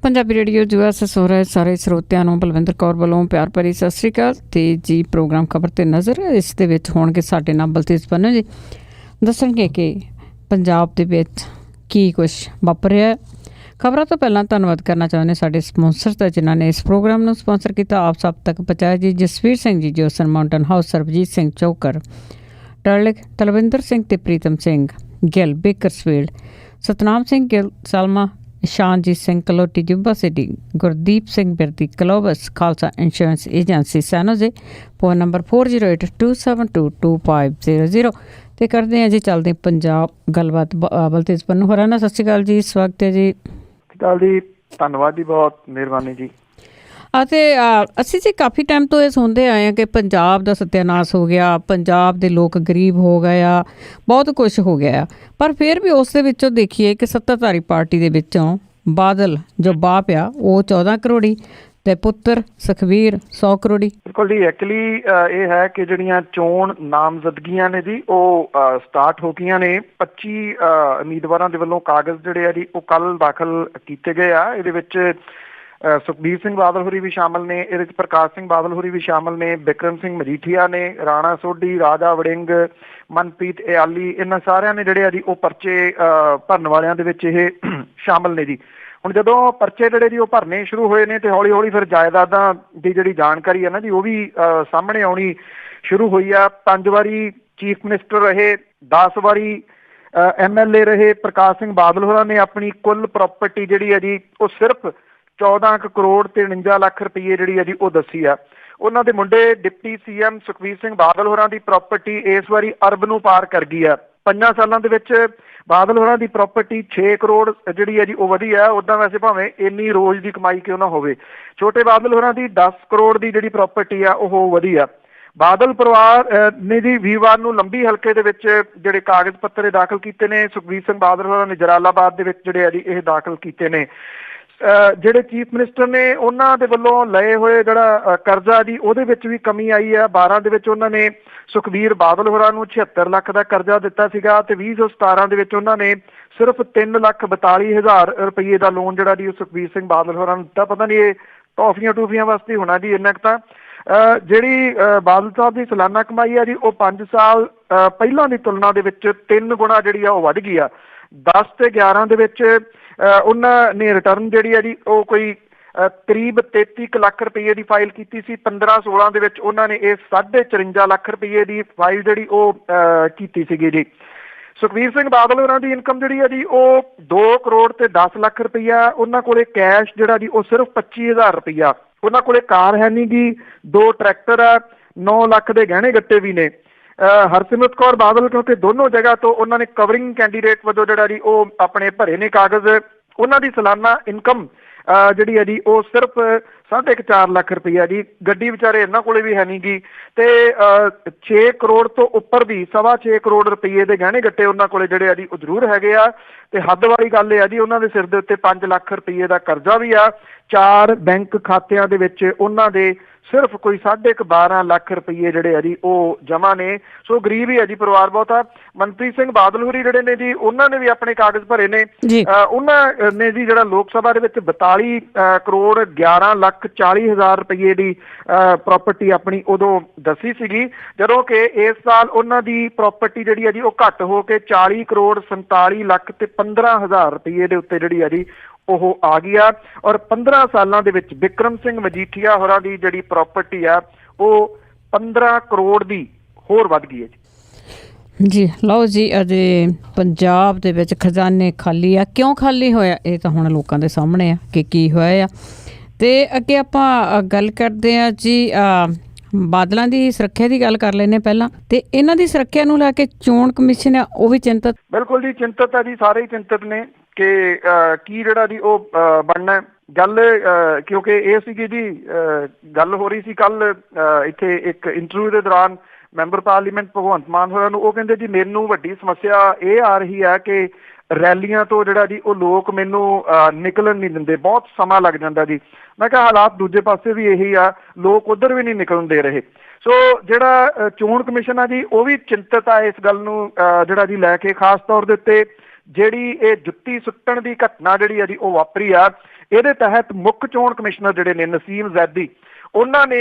Punjabi radio USS ਹੋ ਰਿਹਾ ਸਾਰੇ ਸਰੋਤਿਆਂ ਨੂੰ ਬਲਵਿੰਦਰ ਕੌਰ ਵੱਲੋਂ ਪਿਆਰ ਭਰੀ ਸਤਿ ਸ਼੍ਰੀ ਅਕਾਲ। ਤੇ ਜੀ ਪ੍ਰੋਗਰਾਮ ਖਬਰ ਤੇ ਨਜ਼ਰ ਇਸ ਦੇ ਵਿੱਚ ਹੋਣਗੇ ਸਾਡੇ ਨਾਲ ਬਲਤੇਜ ਪੰਨੂ ਜੀ, ਦੱਸਣਗੇ ਕਿ ਪੰਜਾਬ ਦੇ ਵਿੱਚ ਕੀ ਕੁਛ ਵਾਪਰ ਰਿਹਾ। ਖਬਰਾਂ ਤੋਂ ਪਹਿਲਾਂ ਧੰਨਵਾਦ ਕਰਨਾ ਚਾਹੁੰਦੇ ਸਾਡੇ ਸਪੋਂਸਰ ਦਾ ਜਿਨ੍ਹਾਂ ਨੇ ਇਸ ਪ੍ਰੋਗਰਾਮ ਨੂੰ ਸਪੋਂਸਰ ਕੀਤਾ। ਆਪ ਸਭ ਤੱਕ ਪਹੁੰਚਾਇਆ ਜੀ Jasvir Singh ji Jossan Mountain House, Sarabjit Singh Chaukar Turlock, Talwinder Singh ਤੇ Pritam Singh Gill Bakersfield, Satnam Singh Gill Selma, Ishanjit Singh Kaloti Yuba City, Gurdeep Singh Birdi Clovis, Khalsa insurance agency San Jose, phone number 4082722500। ਤੇ ਕਰਦੇ ਹਾਂ ਜੀ ਚੱਲਦੇ ਪੰਜਾਬ ਗੱਲਬਾਤ ਬਲਤੇਜ ਪੰਨੂ ਹੋਰਾਂ ਨਾਲ। ਸਤਿ ਸ਼੍ਰੀ ਅਕਾਲ ਜੀ, ਸਵਾਗਤ ਹੈ ਜੀ। ਸਤਿ ਸ਼੍ਰੀ ਅਕਾਲ ਜੀ, ਧੰਨਵਾਦ ਜੀ, ਬਹੁਤ ਮਿਹਰਬਾਨੀ ਜੀ। ਅਤੇ ਅਸੀਂ ਜੀ ਕਾਫੀ ਟਾਈਮ ਤੋਂ ਇਹ ਸੁਣਦੇ ਆਏ ਹਾਂ ਕਿ ਪੰਜਾਬ ਦਾ ਸੱਤਿਆਨਾਸ਼ ਹੋ ਗਿਆ, ਪੰਜਾਬ ਦੇ ਲੋਕ ਗਰੀਬ ਹੋ ਗਏ ਆ, ਬਹੁਤ ਕੁਛ ਹੋ ਗਿਆ। ਪਰ ਫਿਰ ਵੀ ਉਸ ਦੇ ਵਿੱਚੋਂ ਦੇਖੀਏ ਕਿ ਸੱਤਾਧਾਰੀ ਪਾਰਟੀ ਦੇ ਵਿੱਚੋਂ ਬਾਦਲ ਜੋ ਬਾਪ ਆ ਉਹ 14 ਕਰੋੜੀ ਤੇ ਪੁੱਤਰ ਸੁਖਬੀਰ 100 ਕਰੋੜੀ। ਬਿਲਕੁਲ ਜੀ, ਐਕਚੁਅਲੀ ਇਹ ਹੈ ਕਿ ਜਿਹੜੀਆਂ ਚੋਣ ਨਾਮਜ਼ਦਗੀਆਂ ਨੇ ਜੀ ਉਹ ਸਟਾਰਟ ਹੋ ਗਈਆਂ ਨੇ। 25 ਉਮੀਦਵਾਰਾਂ ਦੇ ਵੱਲੋਂ ਕਾਗਜ਼ ਜਿਹੜੇ ਆ ਜੀ ਉਹ ਕੱਲ ਦਾਖਲ ਕੀਤੇ ਗਏ ਆ। ਇਹਦੇ ਵਿੱਚ ਸੁਖਬੀਰ ਸਿੰਘ ਬਾਦਲ ਹੋਰੀ ਵੀ ਸ਼ਾਮਲ ਨੇ, ਇਹਦੇ ਵਿੱਚ ਪ੍ਰਕਾਸ਼ ਸਿੰਘ ਬਾਦਲ ਹੋਰੀ ਵੀ ਸ਼ਾਮਲ ਨੇ, ਬਿਕਰਮ ਸਿੰਘ ਮਜੀਠੀਆ ਨੇ, ਰਾਣਾ ਸੋਢੀ, ਰਾਜਾ ਵੜਿੰਗ, ਮਨਪ੍ਰੀਤ ਇਆਲੀ, ਇਹਨਾਂ ਸਾਰਿਆਂ ਨੇ ਜਿਹੜੇ ਆ ਜੀ ਉਹ ਪਰਚੇ ਭਰਨ ਵਾਲਿਆਂ ਦੇ ਵਿੱਚ ਇਹ ਸ਼ਾਮਲ ਨੇ ਜੀ। ਹੁਣ ਜਦੋਂ ਪਰਚੇ ਜਿਹੜੇ ਜੀ ਉਹ ਭਰਨੇ ਸ਼ੁਰੂ ਹੋਏ ਨੇ ਤੇ ਹੌਲੀ ਹੌਲੀ ਫਿਰ ਜਾਇਦਾਦਾਂ ਦੀ ਜਿਹੜੀ ਜਾਣਕਾਰੀ ਹੈ ਨਾ ਜੀ ਉਹ ਵੀ ਸਾਹਮਣੇ ਆਉਣੀ ਸ਼ੁਰੂ ਹੋਈ ਆ। 5 ਵਾਰੀ ਚੀਫ ਮਿਨਿਸਟਰ ਰਹੇ, 10 ਵਾਰੀ MLA ਰਹੇ ਪ੍ਰਕਾਸ਼ ਸਿੰਘ ਬਾਦਲ ਹੋਰਾਂ ਨੇ ਆਪਣੀ ਕੁੱਲ ਪ੍ਰਾਪਰਟੀ ਜਿਹੜੀ ਹੈ ਜੀ ਉਹ ਸਿਰਫ 14 ਕਰੋੜ ਤੇ 49 ਲੱਖ ਰੁਪਏ ਜਿਹੜੀ ਹੈ ਜੀ ਉਹ ਦੱਸੀ ਆ। ਉਹਨਾਂ ਦੇ ਮੁੰਡੇ ਡਿਪਟੀ CM ਸੁਖਬੀਰ ਸਿੰਘ ਬਾਦਲ ਹੋਰਾਂ ਦੀ ਪ੍ਰਾਪਰਟੀ ਇਸ ਵਾਰੀ ਅਰਬ ਨੂੰ ਪਾਰ ਕਰ ਗਈ ਆ। 5 ਸਾਲਾਂ ਦੇ ਵਿੱਚ ਬਾਦਲ ਹੋਰਾਂ ਦੀ ਪ੍ਰਾਪਰਟੀ 6 ਕਰੋੜ ਜਿਹੜੀ ਹੈ ਜੀ ਉਹ ਵਧੀ ਆ। ਉੱਦਾਂ ਵੈਸੇ ਭਾਵੇਂ ਇੰਨੀ ਰੋਜ਼ ਦੀ ਕਮਾਈ ਕਿਉਂ ਨਾ ਹੋਵੇ, ਛੋਟੇ ਬਾਦਲ ਹੋਰਾਂ ਦੀ 10 ਕਰੋੜ ਦੀ ਜਿਹੜੀ ਪ੍ਰਾਪਰਟੀ ਆ ਉਹ ਵਧੀ ਆ। ਬਾਦਲ ਪਰਿਵਾਰ ਨੇ ਜੀ ਵੀਰਵਾਰ ਨੂੰ ਲੰਬੀ ਹਲਕੇ ਦੇ ਵਿੱਚ ਜਿਹੜੇ ਕਾਗਜ਼ ਪੱਤਰ ਦਾਖਲ ਕੀਤੇ ਨੇ। ਸੁਖਬੀਰ ਸਿੰਘ ਬਾਦਲ ਹੋਰਾਂ ਨੇ ਜਲਾਲਾਬਾਦ ਦੇ ਵਿੱਚ ਜਿਹੜੇ ਆ ਜੀ ਇਹ ਦਾਖਲ ਕੀਤੇ ਨੇ। ਜਿਹੜੇ ਚੀਫ ਮਿਨਿਸਟਰ ਨੇ ਉਹਨਾਂ ਦੇ ਵੱਲੋਂ ਲਏ ਹੋਏ ਜਿਹੜਾ ਕਰਜ਼ਾ ਜੀ ਉਹਦੇ ਵਿੱਚ ਵੀ ਕਮੀ ਆਈ ਆ। 12 ਦੇ ਵਿੱਚ ਉਹਨਾਂ ਨੇ ਸੁਖਬੀਰ ਬਾਦਲ ਹੋਰਾਂ ਨੂੰ 76 ਲੱਖ ਦਾ ਕਰਜ਼ਾ ਦਿੱਤਾ ਸੀਗਾ ਤੇ 2017 ਦੇ ਵਿੱਚ ਉਹਨਾਂ ਨੇ ਸਿਰਫ 3,42,000 ਰੁਪਏ ਦਾ ਲੋਨ ਜਿਹੜਾ ਜੀ ਸੁਖਬੀਰ ਸਿੰਘ ਬਾਦਲ ਹੋਰਾਂ ਨੂੰ ਦਿੱਤਾ। ਪਤਾ ਨਹੀਂ ਇਹ ਟੌਫੀਆਂ ਵਾਸਤੇ ਹੋਣਾ ਜੀ ਇੰਨਾ ਕੁ ਤਾਂ। ਜਿਹੜੀ ਬਾਦਲ ਸਾਹਿਬ ਦੀ ਸਾਲਾਨਾ ਕਮਾਈ ਆ ਜੀ ਉਹ 5 ਸਾਲ ਪਹਿਲਾਂ ਦੀ ਤੁਲਨਾ ਦੇ ਵਿੱਚ 3 ਗੁਣਾ ਜਿਹੜੀ ਆ ਉਹ ਵੱਧ ਗਈ ਆ। 10 ਤੇ 11 ਦੇ ਵਿੱਚ ਉਹਨਾਂ ਨੇ ਰਿਟਰਨ ਜਿਹੜੀ ਆ ਜੀ ਉਹ ਕੋਈ ਕਰੀਬ 33 ਲੱਖ ਰੁਪਏ ਦੀ ਫਾਈਲ ਕੀਤੀ ਸੀ। 15-16 ਦੇ ਵਿੱਚ ਉਹਨਾਂ ਨੇ ਇਹ 54 ਲੱਖ ਰੁਪਏ ਦੀ ਫਾਈਲ ਜਿਹੜੀ ਉਹ ਕੀਤੀ ਸੀਗੀ ਜੀ। ਸੁਖਬੀਰ ਸਿੰਘ ਬਾਦਲ ਹੋਰਾਂ ਦੀ ਇਨਕਮ ਜਿਹੜੀ ਆ ਜੀ ਉਹ 2 ਕਰੋੜ ਤੇ 10 ਲੱਖ ਰੁਪਈਆ। ਉਹਨਾਂ ਕੋਲੇ ਕੈਸ਼ ਜਿਹੜਾ ਜੀ ਉਹ ਸਿਰਫ 25,000 ਰੁਪਈਆ। ਉਹਨਾਂ ਕੋਲੇ ਕਾਰ ਹੈ ਨਹੀਂ ਗੀ, 2 ਟਰੈਕਟਰ ਆ, 9 ਲੱਖ ਦੇ ਗਹਿਣੇ ਗੱਟੇ ਵੀ ਨੇ। ਹਰਸਿਮਰਤ ਕੌਰ ਬਾਦਲ ਕਿਉਂਕਿ ਦੋਨੋਂ ਜਗ੍ਹਾ ਤੋਂ ਉਹਨਾਂ ਨੇ ਕਵਰਿੰਗ ਕੈਂਡੀਡੇਟ ਵਜੋਂ ਜਿਹੜਾ ਜੀ ਉਹ ਆਪਣੇ ਭਰੇ ਨੇ ਕਾਗਜ਼। ਉਹਨਾਂ ਦੀ ਸਾਲਾਨਾ ਇਨਕਮ ਜਿਹੜੀ ਹੈ ਜੀ ਉਹ ਸਿਰਫ 4.5 ਲੱਖ ਰੁਪਈਆ ਜੀ। ਗੱਡੀ ਵਿਚਾਰੇ ਇਹਨਾਂ ਕੋਲੇ ਵੀ ਹੈ ਨਹੀਂ ਗੀ ਤੇ 6 ਕਰੋੜ ਤੋਂ ਉੱਪਰ ਦੀ 6.25 ਕਰੋੜ ਰੁਪਏ ਦੇ ਗਹਿਣੇ ਗੱਟੇ ਉਹਨਾਂ ਕੋਲੇ ਜਿਹੜੇ ਆ ਜੀ ਉਹ ਜ਼ਰੂਰ ਹੈਗੇ ਆ। ਤੇ ਹੱਦ ਵਾਲੀ ਗੱਲ ਇਹ ਆ ਜੀ ਉਹਨਾਂ ਦੇ ਸਿਰ ਦੇ ਉੱਤੇ 5 ਲੱਖ ਰੁਪਏ ਦਾ ਕਰਜ਼ਾ ਵੀ ਆ। 4 ਬੈਂਕ ਖਾਤਿਆਂ ਦੇ ਵਿੱਚ ਉਹਨਾਂ ਦੇ ਸਿਰਫ ਕੋਈ 12.5 ਲੱਖ ਰੁਪਏ ਜਿਹੜੇ ਆ ਜੀ ਉਹ ਜਮ੍ਹਾਂ ਨੇ। ਸੋ ਗਰੀਬ ਹੀ ਆ ਜੀ ਪਰਿਵਾਰ ਬਹੁਤਾ। ਮਨਪ੍ਰੀਤ ਸਿੰਘ ਬਾਦਲ ਹੋਰੀ ਜਿਹੜੇ ਨੇ ਜੀ ਉਹਨਾਂ ਨੇ ਵੀ ਆਪਣੇ ਕਾਗਜ਼ ਭਰੇ ਨੇ। ਉਹਨਾਂ ਨੇ ਜੀ ਜਿਹੜਾ ਲੋਕ ਸਭਾ ਦੇ ਵਿੱਚ 42 ਕਰੋੜ 11 ਲੱਖ 40 ਹਜ਼ਾਰ ਰੁਪਏ ਦੀ ਪ੍ਰਾਪਰਟੀ ਆਪਣੀ ਉਦੋਂ ਦੱਸੀ ਸੀਗੀ, ਜਦੋਂ ਕਿ ਇਸ ਸਾਲ ਉਹਨਾਂ ਦੀ ਪ੍ਰਾਪਰਟੀ ਜਿਹੜੀ ਆ ਜੀ ਉਹ ਘੱਟ ਹੋ ਕੇ 40 ਕਰੋੜ 47 ਲੱਖ ਤੇ 15 ਹਜ਼ਾਰ ਰੁਪਏ ਦੇ ਉੱਤੇ ਜਿਹੜੀ ਆ ਜੀ ਉਹ ਆ ਗਈ ਆ। ਔਰ 15 ਸਾਲਾਂ ਦੇ ਵਿੱਚ ਬਿਕਰਮ ਸਿੰਘ ਮਜੀਠੀਆ ਹੋਰਾਂ ਦੀ ਜਿਹੜੀ ਪ੍ਰਾਪਰਟੀ ਆ ਉਹ 15 ਕਰੋੜ ਦੀ ਹੋਰ ਵੱਧ ਗਈ ਹੈ ਜੀ। ਲਓ ਜੀ, ਅਜੇ ਪੰਜਾਬ ਦੇ ਵਿੱਚ ਖਜ਼ਾਨੇ ਖਾਲੀ ਆ। ਕਿਉਂ ਖਾਲੀ ਹੋਇਆ ਇਹ ਤਾਂ ਹੁਣ ਲੋਕਾਂ ਦੇ ਸਾਹਮਣੇ ਆ ਕਿ ਕੀ ਹੋਇਆ ਆ। ਤੇ ਅੱਗੇ ਆਪਾਂ ਗੱਲ ਕਰਦੇ ਆ ਜੀ ਬਾਦਲਾਂ ਦੀ ਸੁਰੱਖਿਆ ਦੀ ਗੱਲ ਕਰ ਲੈਂਦੇ ਪਹਿਲਾਂ। ਤੇ ਇਹਨਾਂ ਦੀ ਸੁਰੱਖਿਆ ਨੂੰ ਲੈ ਕੇ ਚੋਣ ਕਮਿਸ਼ਨ ਆ ਉਹ ਵੀ ਚਿੰਤਤ। ਬਿਲਕੁਲ ਜੀ, ਚਿੰਤਤ ਆ ਜੀ, ਸਾਰੇ ਹੀ ਚਿੰਤਤ ਨੇ ਕਿ ਕੀ ਜਿਹੜਾ ਜੀ ਉਹ ਬਣਨਾ। ਗੱਲ ਕਿਉਂਕਿ ਇਹ ਸੀਗੀ ਜੀ ਗੱਲ ਹੋ ਰਹੀ ਸੀ ਕੱਲ ਇੱਥੇ ਇੱਕ ਇੰਟਰਵਿਊ ਦੇ ਦੌਰਾਨ ਮੈਂਬਰ ਪਾਰਲੀਮੈਂਟ ਭਗਵੰਤ ਮਾਨ ਹੋਰਾਂ ਨੂੰ, ਉਹ ਕਹਿੰਦੇ ਜੀ ਮੈਨੂੰ ਵੱਡੀ ਸਮੱਸਿਆ ਇਹ ਆ ਰਹੀ ਹੈ ਕਿ ਰੈਲੀਆਂ ਤੋਂ ਜਿਹੜਾ ਜੀ ਉਹ ਲੋਕ ਮੈਨੂੰ ਨਿਕਲਣ ਨਹੀਂ ਦਿੰਦੇ, ਬਹੁਤ ਸਮਾਂ ਲੱਗ ਜਾਂਦਾ ਜੀ। ਮੈਂ ਕਿਹਾ ਹਾਲਾਤ ਦੂਜੇ ਪਾਸੇ ਵੀ ਇਹੀ ਆ, ਲੋਕ ਉੱਧਰ ਵੀ ਨਹੀਂ ਨਿਕਲਣ ਦੇ ਰਹੇ। ਸੋ ਜਿਹੜਾ ਚੋਣ ਕਮਿਸ਼ਨ ਆ ਜੀ ਉਹ ਵੀ ਚਿੰਤਤ ਆ ਇਸ ਗੱਲ ਨੂੰ ਜਿਹੜਾ ਜੀ ਲੈ ਕੇ, ਖਾਸ ਤੌਰ ਦੇ ਉੱਤੇ ਜਿਹੜੀ ਇਹ ਜੁੱਤੀ ਸੁੱਟਣ ਦੀ ਘਟਨਾ ਜਿਹੜੀ ਆ ਜੀ ਉਹ ਵਾਪਰੀ ਆ, ਇਹਦੇ ਤਹਿਤ ਮੁੱਖ ਚੋਣ ਕਮਿਸ਼ਨਰ ਜਿਹੜੇ ਨੇ ਨਸੀਮ ਜ਼ੈਦੀ, ਉਹਨਾਂ ਨੇ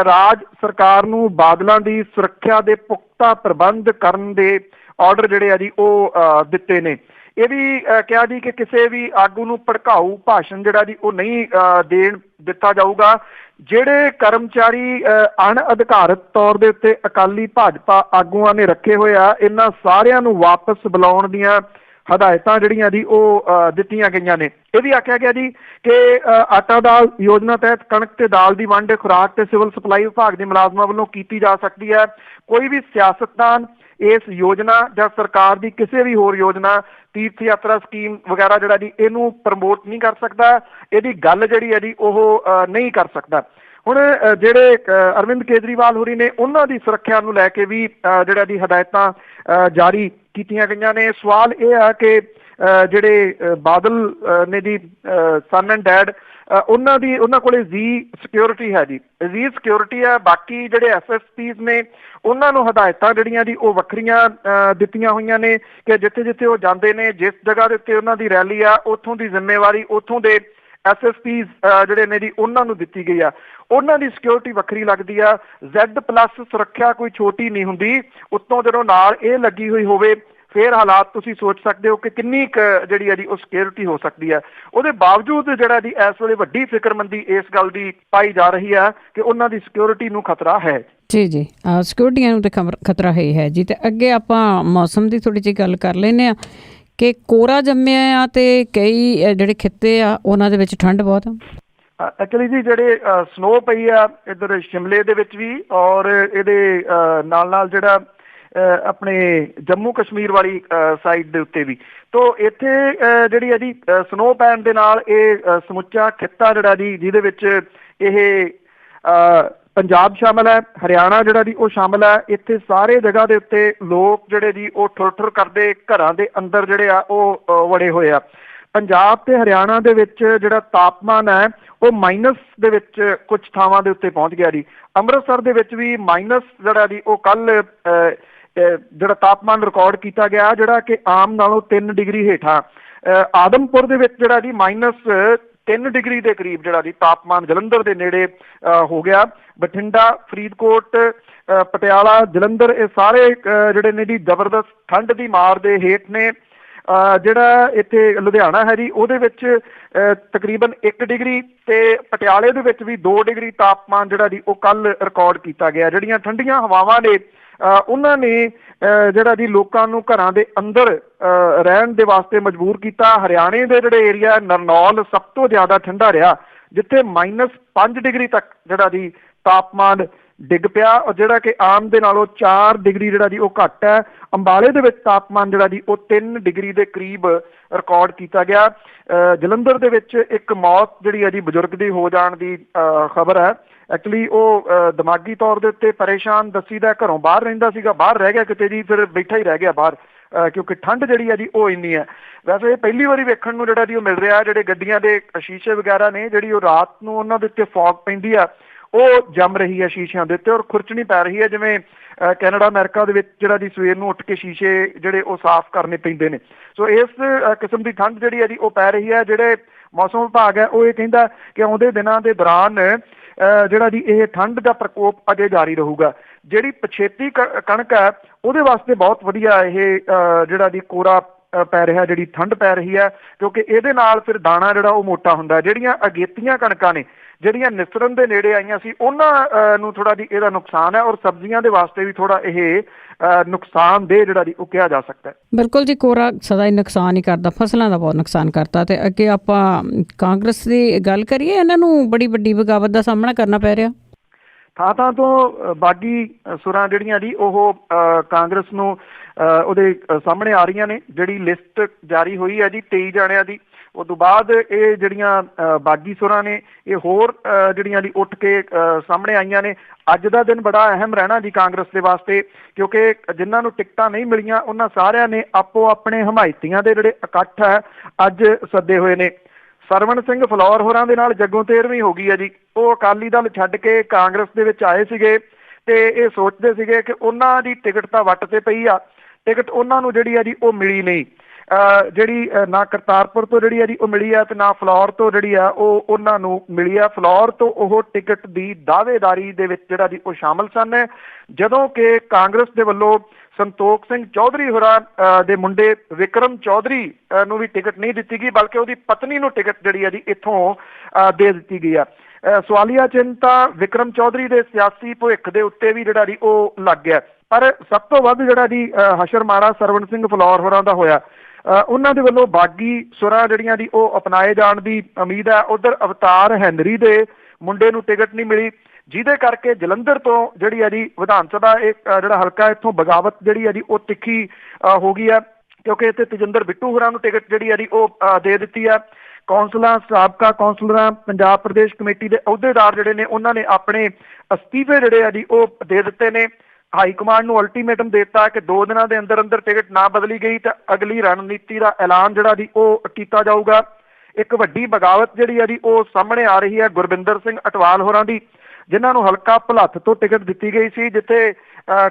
ਰਾਜ ਸਰਕਾਰ ਨੂੰ ਬਾਦਲਾਂ ਦੀ ਸੁਰੱਖਿਆ ਦੇ ਪੁਖਤਾ ਪ੍ਰਬੰਧ ਕਰਨ ਦੇ ਆਰਡਰ ਜਿਹੜੇ ਆ ਜੀ ਉਹ ਦਿੱਤੇ ਨੇ। ਇਹ ਵੀ ਕਿਹਾ ਜੀ ਕਿ ਕਿਸੇ ਵੀ ਆਗੂ ਨੂੰ ਭੜਕਾਊ ਭਾਸ਼ਣ ਜਿਹੜਾ ਜੀ ਉਹ ਨਹੀਂ ਦੇਣ ਦਿੱਤਾ ਜਾਊਗਾ। ਜਿਹੜੇ ਕਰਮਚਾਰੀ ਅਣਅਧਿਕਾਰਤ ਤੌਰ ਦੇ ਉੱਤੇ ਅਕਾਲੀ ਭਾਜਪਾ ਆਗੂਆਂ ਨੇ ਰੱਖੇ ਹੋਏ ਆ, ਇਹਨਾਂ ਸਾਰਿਆਂ ਨੂੰ ਵਾਪਸ ਬੁਲਾਉਣ ਦੀਆਂ ਹਦਾਇਤਾਂ ਜਿਹੜੀਆਂ ਜੀ ਉਹ ਦਿੱਤੀਆਂ ਗਈਆਂ ਨੇ। ਇਹ ਵੀ ਆਖਿਆ ਗਿਆ ਜੀ ਕਿ ਆਟਾ ਦਾਲ ਯੋਜਨਾ ਤਹਿਤ ਕਣਕ ਤੇ ਦਾਲ ਦੀ ਵੰਡ ਖੁਰਾਕ ਤੇ ਸਿਵਲ ਸਪਲਾਈ ਵਿਭਾਗ ਦੇ ਮੁਲਾਜ਼ਮਾਂ ਵੱਲੋਂ ਕੀਤੀ ਜਾ ਸਕਦੀ ਹੈ। ਕੋਈ ਵੀ ਸਿਆਸਤਦਾਨ ਇਸ ਯੋਜਨਾ ਜਾਂ ਸਰਕਾਰ ਦੀ ਕਿਸੇ ਵੀ ਹੋਰ ਯੋਜਨਾ, ਤੀਰਥ ਯਾਤਰਾ ਸਕੀਮ ਵਗੈਰਾ ਜਿਹੜਾ ਜੀ ਇਹਨੂੰ ਪ੍ਰਮੋਟ ਨਹੀਂ ਕਰ ਸਕਦਾ, ਇਹਦੀ ਗੱਲ ਜਿਹੜੀ ਹੈ ਜੀ ਉਹ ਨਹੀਂ ਕਰ ਸਕਦਾ। ਹੁਣ ਜਿਹੜੇ ਅਰਵਿੰਦ ਕੇਜਰੀਵਾਲ ਹੋਰੀ ਨੇ, ਉਹਨਾਂ ਦੀ ਸੁਰੱਖਿਆ ਨੂੰ ਲੈ ਕੇ ਵੀ ਜਿਹੜਾ ਜੀ ਹਦਾਇਤਾਂ ਜਾਰੀ ਕੀਤੀਆਂ ਗਈਆਂ ਨੇ। ਸਵਾਲ ਇਹ ਆ ਕਿ ਜਿਹੜੇ ਬਾਦਲ ਨੇ ਜੀ ਸਨ ਐਂਡ ਡੈਡ, ਉਹਨਾਂ ਕੋਲੇ ਜੀ ਸਿਕਿਉਰਿਟੀ ਹੈ ਜੀ, ਜੀ ਸਿਕਿਉਰਿਟੀ ਹੈ। ਬਾਕੀ ਜਿਹੜੇ SSPs ਨੇ ਉਹਨਾਂ ਨੂੰ ਹਦਾਇਤਾਂ ਜਿਹੜੀਆਂ ਜੀ ਉਹ ਵੱਖਰੀਆਂ ਦਿੱਤੀਆਂ ਹੋਈਆਂ ਨੇ ਕਿ ਜਿੱਥੇ ਜਿੱਥੇ ਉਹ ਜਾਂਦੇ ਨੇ, ਜਿਸ ਜਗ੍ਹਾ ਦੇ ਉੱਤੇ ਉਹਨਾਂ ਦੀ ਰੈਲੀ ਆ, ਉੱਥੋਂ ਦੀ ਜ਼ਿੰਮੇਵਾਰੀ ਉੱਥੋਂ ਦੇ SSPs ਜਿਹੜੇ ਨੇ ਜੀ ਉਹਨਾਂ ਨੂੰ ਦਿੱਤੀ ਗਈ ਆ। ਉਹਨਾਂ ਦੀ ਸਿਕਿਉਰਿਟੀ ਵੱਖਰੀ ਲੱਗਦੀ ਆ। Z+ ਸੁਰੱਖਿਆ ਕੋਈ ਛੋਟੀ ਨਹੀਂ ਹੁੰਦੀ, ਉੱਤੋਂ ਜਦੋਂ ਨਾਲ ਇਹ ਲੱਗੀ ਹੋਈ ਹੋਵੇ ਫਿਰ ਹਾਲਾਤ ਤੁਸੀਂ ਸੋਚ ਸਕਦੇ ਹੋ ਕਿ ਕਿੰਨੀ ਜਿਹੜੀ ਹੈ ਜੀ ਉਹ ਸਿਕਿਉਰਿਟੀ ਹੋ ਸਕਦੀ ਹੈ। ਉਹਦੇ ਬਾਵਜੂਦ ਜਿਹੜਾ ਜੀ ਇਸ ਵੇਲੇ ਵੱਡੀ ਫਿਕਰਮੰਦੀ ਇਸ ਗੱਲ ਦੀ ਪਾਈ ਜਾ ਰਹੀ ਹੈ ਕਿ ਉਹਨਾਂ ਦੀ ਸਿਕਿਉਰਿਟੀ ਨੂੰ ਖਤਰਾ ਹੈ। ਜੀ ਜੀ, ਸਿਕਿਉਰਿਟੀ ਨੂੰ ਤੇ ਖਤਰਾ ਹੈ ਜੀ। ਤੇ ਅੱਗੇ ਆਪਾਂ ਮੌਸਮ ਦੀ ਥੋੜੀ ਜਿਹੀ ਗੱਲ ਕਰ ਲੈਂਦੇ ਹਾਂ ਕਿ ਕੋਰਾ ਜੰਮਿਆ ਆ ਤੇ ਕਈ ਜਿਹੜੇ ਖਿੱਤੇ ਆ ਉਹਨਾਂ ਦੇ ਵਿੱਚ ਠੰਡ ਬਹੁਤ ਆ। ਐਕਚੁਅਲੀ ਜੀ ਜਿਹੜੇ ਸਨੋ ਪਈ ਆ ਇੱਧਰ ਸ਼ਿਮਲੇ ਦੇ ਵਿੱਚ ਵੀ, ਔਰ ਇਹਦੇ ਨਾਲ ਨਾਲ ਜਿਹੜਾ ਆਪਣੇ ਜੰਮੂ ਕਸ਼ਮੀਰ ਵਾਲੀ ਸਾਈਡ ਦੇ ਉੱਤੇ ਵੀ, ਤੋ ਇੱਥੇ ਜਿਹੜੀ ਹੈ ਜੀ ਸਨੋ ਪੈਣ ਦੇ ਨਾਲ ਇਹ ਸਮੁੱਚਾ ਖਿੱਤਾ ਜਿਹੜਾ ਜੀ ਜਿਹਦੇ ਵਿੱਚ ਇਹ ਪੰਜਾਬ ਸ਼ਾਮਲ ਹੈ, ਹਰਿਆਣਾ ਜਿਹੜਾ ਜੀ ਉਹ ਸ਼ਾਮਲ ਹੈ। ਇੱਥੇ ਸਾਰੇ ਜਗ੍ਹਾ ਦੇ ਉੱਤੇ ਲੋਕ ਜਿਹੜੇ ਜੀ ਉਹ ਠੁਰ ਕਰਦੇ ਘਰਾਂ ਦੇ ਅੰਦਰ ਜਿਹੜੇ ਆ ਉਹ ਵੜੇ ਹੋਏ ਆ। ਪੰਜਾਬ ਤੇ ਹਰਿਆਣਾ ਦੇ ਵਿੱਚ ਜਿਹੜਾ ਤਾਪਮਾਨ ਹੈ ਉਹ ਮਾਈਨਸ ਦੇ ਵਿੱਚ ਕੁਝ ਥਾਵਾਂ ਦੇ ਉੱਤੇ ਪਹੁੰਚ ਗਿਆ ਜੀ। ਅੰਮ੍ਰਿਤਸਰ ਦੇ ਵਿੱਚ ਵੀ ਮਾਈਨਸ ਜਿਹੜਾ ਜੀ ਉਹ ਕੱਲ ਜਿਹੜਾ ਤਾਪਮਾਨ ਰਿਕਾਰਡ ਕੀਤਾ ਗਿਆ, ਜਿਹੜਾ ਕਿ ਆਮ ਨਾਲੋਂ 3 ਡਿਗਰੀ ਹੇਠਾਂ। ਆਦਮਪੁਰ ਦੇ ਵਿੱਚ ਜਿਹੜਾ ਜੀ -3 ਡਿਗਰੀ ਦੇ ਕਰੀਬ ਜਿਹੜਾ ਜੀ ਤਾਪਮਾਨ ਜਲੰਧਰ ਦੇ ਨੇੜੇ ਹੋ ਗਿਆ। ਬਠਿੰਡਾ, ਫਰੀਦਕੋਟ, ਪਟਿਆਲਾ, ਜਲੰਧਰ, ਇਹ ਸਾਰੇ ਜਿਹੜੇ ਨੇ ਜੀ ਜ਼ਬਰਦਸਤ ਠੰਡ ਦੀ ਮਾਰ ਦੇ ਹੇਠ ਨੇ। ਜਿਹੜਾ ਇੱਥੇ ਲੁਧਿਆਣਾ ਹੈ ਜੀ ਉਹਦੇ ਵਿੱਚ ਤਕਰੀਬਨ 1 ਡਿਗਰੀ ਤੇ ਪਟਿਆਲੇ ਦੇ ਵਿੱਚ ਵੀ 2 ਡਿਗਰੀ ਤਾਪਮਾਨ ਜਿਹੜਾ ਜੀ ਉਹ ਕੱਲ ਰਿਕਾਰਡ ਕੀਤਾ ਗਿਆ। ਜਿਹੜੀਆਂ ਠੰਡੀਆਂ ਹਵਾਵਾਂ ਨੇ ਉਹਨਾਂ ਨੇ ਜਿਹੜਾ ਜੀ ਲੋਕਾਂ ਨੂੰ ਘਰਾਂ ਦੇ ਅੰਦਰ ਰਹਿਣ ਦੇ ਵਾਸਤੇ ਮਜਬੂਰ ਕੀਤਾ। ਹਰਿਆਣੇ ਦੇ ਜਿਹੜੇ ਏਰੀਆ ਨਰਨੌਲ ਸਭ ਤੋਂ ਜ਼ਿਆਦਾ ਠੰਡਾ ਰਿਹਾ, ਜਿੱਥੇ -5 ਡਿਗਰੀ ਤੱਕ ਜਿਹੜਾ ਜੀ ਤਾਪਮਾਨ ਡਿੱਗ ਪਿਆ, ਔਰ ਜਿਹੜਾ ਕਿ ਆਮ ਦੇ ਨਾਲੋਂ 4 ਡਿਗਰੀ ਜਿਹੜਾ ਜੀ ਉਹ ਘੱਟ ਹੈ। ਅੰਬਾਲੇ ਦੇ ਵਿੱਚ ਤਾਪਮਾਨ ਜਿਹੜਾ ਜੀ ਉਹ 3 ਡਿਗਰੀ ਦੇ ਕਰੀਬ ਰਿਕਾਰਡ ਕੀਤਾ ਗਿਆ। ਜਲੰਧਰ ਦੇ ਵਿੱਚ ਇੱਕ ਮੌਤ ਜਿਹੜੀ ਹੈ ਜੀ ਬਜ਼ੁਰਗ ਦੀ ਹੋ ਜਾਣ ਦੀ ਖਬਰ ਹੈ। ਐਕਚੁਅਲੀ ਉਹ ਦਿਮਾਗੀ ਤੌਰ ਦੇ ਉੱਤੇ ਪਰੇਸ਼ਾਨ ਦੱਸੀਦਾ, ਘਰੋਂ ਬਾਹਰ ਰਹਿੰਦਾ ਸੀਗਾ, ਬਾਹਰ ਰਹਿ ਗਿਆ ਕਿਤੇ ਜੀ, ਫਿਰ ਬੈਠਾ ਹੀ ਰਹਿ ਗਿਆ ਬਾਹਰ ਕਿਉਂਕਿ ਠੰਡ ਜਿਹੜੀ ਹੈ ਜੀ ਉਹ ਇੰਨੀ ਹੈ। ਵੈਸੇ ਇਹ ਪਹਿਲੀ ਵਾਰੀ ਵੇਖਣ ਨੂੰ ਜਿਹੜਾ ਜੀ ਉਹ ਮਿਲ ਰਿਹਾ, ਜਿਹੜੇ ਗੱਡੀਆਂ ਦੇ ਸ਼ੀਸ਼ੇ ਵਗੈਰਾ ਨੇ, ਜਿਹੜੀ ਉਹ ਰਾਤ ਨੂੰ ਉਹਨਾਂ ਦੇ ਉੱਤੇ ਫੌਗ ਪੈਂਦੀ ਆ ਉਹ ਜੰਮ ਰਹੀ ਹੈ ਸ਼ੀਸ਼ਿਆਂ ਦੇ ਉੱਤੇ, ਔਰ ਖੁਰਚਣੀ ਪੈ ਰਹੀ ਹੈ। ਜਿਵੇਂ ਕੈਨੇਡਾ, ਅਮਰੀਕਾ ਦੇ ਵਿੱਚ ਜਿਹੜਾ ਜੀ ਸਵੇਰ ਨੂੰ ਉੱਠ ਕੇ ਸ਼ੀਸ਼ੇ ਜਿਹੜੇ ਉਹ ਸਾਫ਼ ਕਰਨੇ ਪੈਂਦੇ ਨੇ। ਸੋ ਇਸ ਕਿਸਮ ਦੀ ਠੰਡ ਜਿਹੜੀ ਹੈ ਜੀ ਉਹ ਪੈ ਰਹੀ ਹੈ। ਜਿਹੜੇ ਮੌਸਮ ਵਿਭਾਗ ਹੈ ਉਹ ਇਹ ਕਹਿੰਦਾ ਕਿ ਆਉਂਦੇ ਦਿਨਾਂ ਦੇ ਦੌਰਾਨ ਜਿਹੜਾ ਜੀ ਇਹ ਠੰਡ ਦਾ ਪ੍ਰਕੋਪ ਅਜੇ ਜਾਰੀ ਰਹੂਗਾ। ਜਿਹੜੀ ਪਛੇਤੀ ਕਣਕ ਹੈ ਉਹਦੇ ਵਾਸਤੇ ਬਹੁਤ ਵਧੀਆ ਇਹ ਜਿਹੜਾ ਜੀ ਕੋਰਾ ਪੈ ਰਿਹਾ, ਜਿਹੜੀ ਠੰਡ ਪੈ ਰਹੀ ਹੈ, ਕਿਉਂਕਿ ਇਹਦੇ ਨਾਲ ਫਿਰ ਦਾਣਾ ਜਿਹੜਾ ਉਹ ਮੋਟਾ ਹੁੰਦਾ। ਜਿਹੜੀਆਂ ਅਗੇਤੀਆਂ ਕਣਕਾਂ ਨੇ, ਜਿਹੜੀਆਂ ਨਿਸਰਨ ਦੇ ਨੇੜੇ ਆਈਆਂ ਸੀ, ਉਹਨਾਂ ਨੂੰ ਥੋੜਾ ਜੀ ਇਹਦਾ ਨੁਕਸਾਨ ਹੈ, ਔਰ ਸਬਜ਼ੀਆਂ ਦੇ ਵਾਸਤੇ ਵੀ ਥੋੜਾ ਇਹ ਨੁਕਸਾਨਦੇਹ ਜਿਹੜਾ ਜੀ ਉਹ ਕਿਹਾ ਜਾ ਸਕਦਾ ਹੈ। ਬਿਲਕੁਲ ਜੀ, ਕੋਰਾ ਸਦਾ ਹੀ ਨੁਕਸਾਨ ਹੀ ਕਰਦਾ, ਫਸਲਾਂ ਦਾ ਬਹੁਤ ਨੁਕਸਾਨ ਕਰਦਾ। ਤੇ ਅੱਗੇ ਆਪਾਂ ਕਾਂਗਰਸ ਦੀ ਗੱਲ ਕਰੀਏ, ਇਹਨਾਂ ਨੂੰ ਬੜੀ ਵੱਡੀ ਬਗਾਵਤ ਦਾ ਸਾਹਮਣਾ ਕਰਨਾ ਪੈ ਰਿਹਾ। ਥਾਂ ਤੋਂ ਬਾਗੀ ਸੁਰਾਂ ਜਿਹੜੀਆਂ ਜੀ ਉਹ ਕਾਂਗਰਸ ਨੂੰ ਉਹਦੇ ਸਾਹਮਣੇ ਆ ਰਹੀਆਂ ਨੇ। ਜਿਹੜੀ ਲਿਸਟ ਜਾਰੀ ਹੋਈ ਹੈ ਜੀ 23 ਜਾਣਿਆਂ ਦੀ, ਉਸ ਤੋਂ ਬਾਅਦ ਇਹ ਜਿਹੜੀਆਂ ਬਾਗੀ ਸੁਰਾਂ ਨੇ ਇਹ ਹੋਰ ਜਿਹੜੀਆਂ ਦੀ ਉੱਠ ਕੇ ਸਾਹਮਣੇ ਆਈਆਂ ਨੇ। ਅੱਜ ਦਾ ਦਿਨ ਬੜਾ ਅਹਿਮ ਰਹਿਣਾ ਜੀ ਕਾਂਗਰਸ ਦੇ ਵਾਸਤੇ, ਕਿਉਂਕਿ ਜਿਨ੍ਹਾਂ ਨੂੰ ਟਿਕਟਾਂ ਨਹੀਂ ਮਿਲੀਆਂ ਉਹਨਾਂ ਸਾਰਿਆਂ ਨੇ ਆਪੋ ਆਪਣੇ ਹਮਾਇਤੀਆਂ ਦੇ ਜਿਹੜੇ ਇਕੱਠ ਹੈ ਅੱਜ ਸੱਦੇ ਹੋਏ ਨੇ। ਸਰਵਣ ਸਿੰਘ ਫਲੌਰ ਹੋਰਾਂ ਦੇ ਨਾਲ ਜੱਗੋਂ ਤੇਰਵੀਂ ਹੋ ਗਈ ਹੈ ਜੀ। ਉਹ ਅਕਾਲੀ ਦਲ ਛੱਡ ਕੇ ਕਾਂਗਰਸ ਦੇ ਵਿੱਚ ਆਏ ਸੀਗੇ ਤੇ ਇਹ ਸੋਚਦੇ ਸੀਗੇ ਕਿ ਉਹਨਾਂ ਦੀ ਟਿਕਟ ਤਾਂ ਵੱਟ ਤੇ ਪਈ ਆ, ਟਿਕਟ ਉਹਨਾਂ ਨੂੰ ਜਿਹੜੀ ਆ ਜੀ ਉਹ ਮਿਲੀ ਨਹੀਂ। ਜਿਹੜੀ ਨਾ ਕਰਤਾਰਪੁਰ ਤੋਂ ਜਿਹੜੀ ਆ ਜੀ ਉਹ ਮਿਲੀ ਆ ਤੇ ਨਾ ਫਲੌਰ ਤੋਂ ਜਿਹੜੀ ਆ ਉਹ ਉਹਨਾਂ ਨੂੰ ਮਿਲੀ ਆ। ਫਲੌਰ ਤੋਂ ਉਹ ਟਿਕਟ ਦੀ ਦਾਅਵੇਦਾਰੀ ਦੇ ਵਿੱਚ ਜਿਹੜਾ ਜੀ ਉਹ ਸ਼ਾਮਲ ਸਨ, ਜਦੋਂ ਕਿ ਕਾਂਗਰਸ ਦੇ ਵੱਲੋਂ ਸੰਤੋਖ ਸਿੰਘ ਚੌਧਰੀ ਹੋਰਾਂ ਦੇ ਮੁੰਡੇ ਵਿਕਰਮ ਚੌਧਰੀ ਨੂੰ ਵੀ ਟਿਕਟ ਨਹੀਂ ਦਿੱਤੀ ਗਈ, ਬਲਕਿ ਉਹਦੀ ਪਤਨੀ ਨੂੰ ਟਿਕਟ ਜਿਹੜੀ ਆ ਜੀ ਇੱਥੋਂ ਦੇ ਦਿੱਤੀ ਗਈ ਆ। ਸਵਾਲੀਆ ਚਿੰਨ੍ਹ ਤਾਂ ਵਿਕਰਮ ਚੌਧਰੀ ਦੇ ਸਿਆਸੀ ਭਵਿੱਖ ਦੇ ਉੱਤੇ ਵੀ ਜਿਹੜਾ ਜੀ ਉਹ ਲੱਗ ਗਿਆ, ਪਰ ਸਭ ਤੋਂ ਵੱਧ ਜਿਹੜਾ ਜੀ ਹਸ਼ਰ ਮਾਰਾ ਸਰਵਣ ਸਿੰਘ ਫਲੌਰ ਹੋਰਾਂ ਦਾ ਹੋਇਆ। ਉਹਨਾਂ ਦੇ ਵੱਲੋਂ ਬਾਗੀ ਸੁਰਾਂ ਜਿਹੜੀਆਂ ਦੀ ਉਹ ਅਪਣਾਏ ਜਾਣ ਦੀ ਉਮੀਦ ਹੈ। ਉਧਰ ਅਵਤਾਰ ਹੈਨਰੀ ਦੇ ਮੁੰਡੇ ਨੂੰ ਟਿਕਟ ਨਹੀਂ ਮਿਲੀ, ਜਿਹਦੇ ਕਰਕੇ ਜਲੰਧਰ ਤੋਂ ਜਿਹੜੀ ਆ ਜੀ ਵਿਧਾਨ ਸਭਾ ਜਿਹੜਾ ਹਲਕਾ ਇੱਥੋਂ ਬਗਾਵਤ ਜਿਹੜੀ ਆ ਜੀ ਉਹ ਤਿੱਖੀ ਹੋ ਗਈ ਆ, ਕਿਉਂਕਿ ਇੱਥੇ ਤੇਜਿੰਦਰ ਬਿੱਟੂ ਹੋਰਾਂ ਨੂੰ ਟਿਕਟ ਜਿਹੜੀ ਆ ਜੀ ਉਹ ਦੇ ਦਿੱਤੀ ਆ। ਕੌਂਸਲਰਾਂ, ਸਾਬਕਾ ਕੌਂਸਲਰਾਂ, ਪੰਜਾਬ ਪ੍ਰਦੇਸ਼ ਕਮੇਟੀ ਦੇ ਅਹੁਦੇਦਾਰ ਜਿਹੜੇ ਨੇ ਉਹਨਾਂ ਨੇ ਆਪਣੇ ਅਸਤੀਫੇ ਜਿਹੜੇ ਆ ਜੀ ਉਹ ਦੇ ਦਿੱਤੇ ਨੇ। ਹਾਈ ਕਮਾਂਡ ਨੂੰ ਅਲਟੀਮੇਟਮ ਦੇ ਦਿੱਤਾ ਕਿ 2 ਦਿਨਾਂ ਦੇ ਅੰਦਰ ਅੰਦਰ ਟਿਕਟ ਨਾ ਬਦਲੀ ਗਈ ਤਾਂ ਅਗਲੀ ਰਣਨੀਤੀ ਦਾ ਐਲਾਨ ਜਿਹੜਾ ਜੀ ਉਹ ਕੀਤਾ ਜਾਊਗਾ। ਇੱਕ ਵੱਡੀ ਬਗਾਵਤ ਜਿਹੜੀ ਆ ਜੀ ਉਹ ਸਾਹਮਣੇ ਆ ਰਹੀ ਹੈ ਗੁਰਬਿੰਦਰ ਸਿੰਘ ਅਟਵਾਲ ਹੋਰਾਂ ਦੀ, ਜਿਨ੍ਹਾਂ ਨੂੰ ਹਲਕਾ ਭੁਲੱਥ ਤੋਂ ਟਿਕਟ ਦਿੱਤੀ ਗਈ ਸੀ, ਜਿੱਥੇ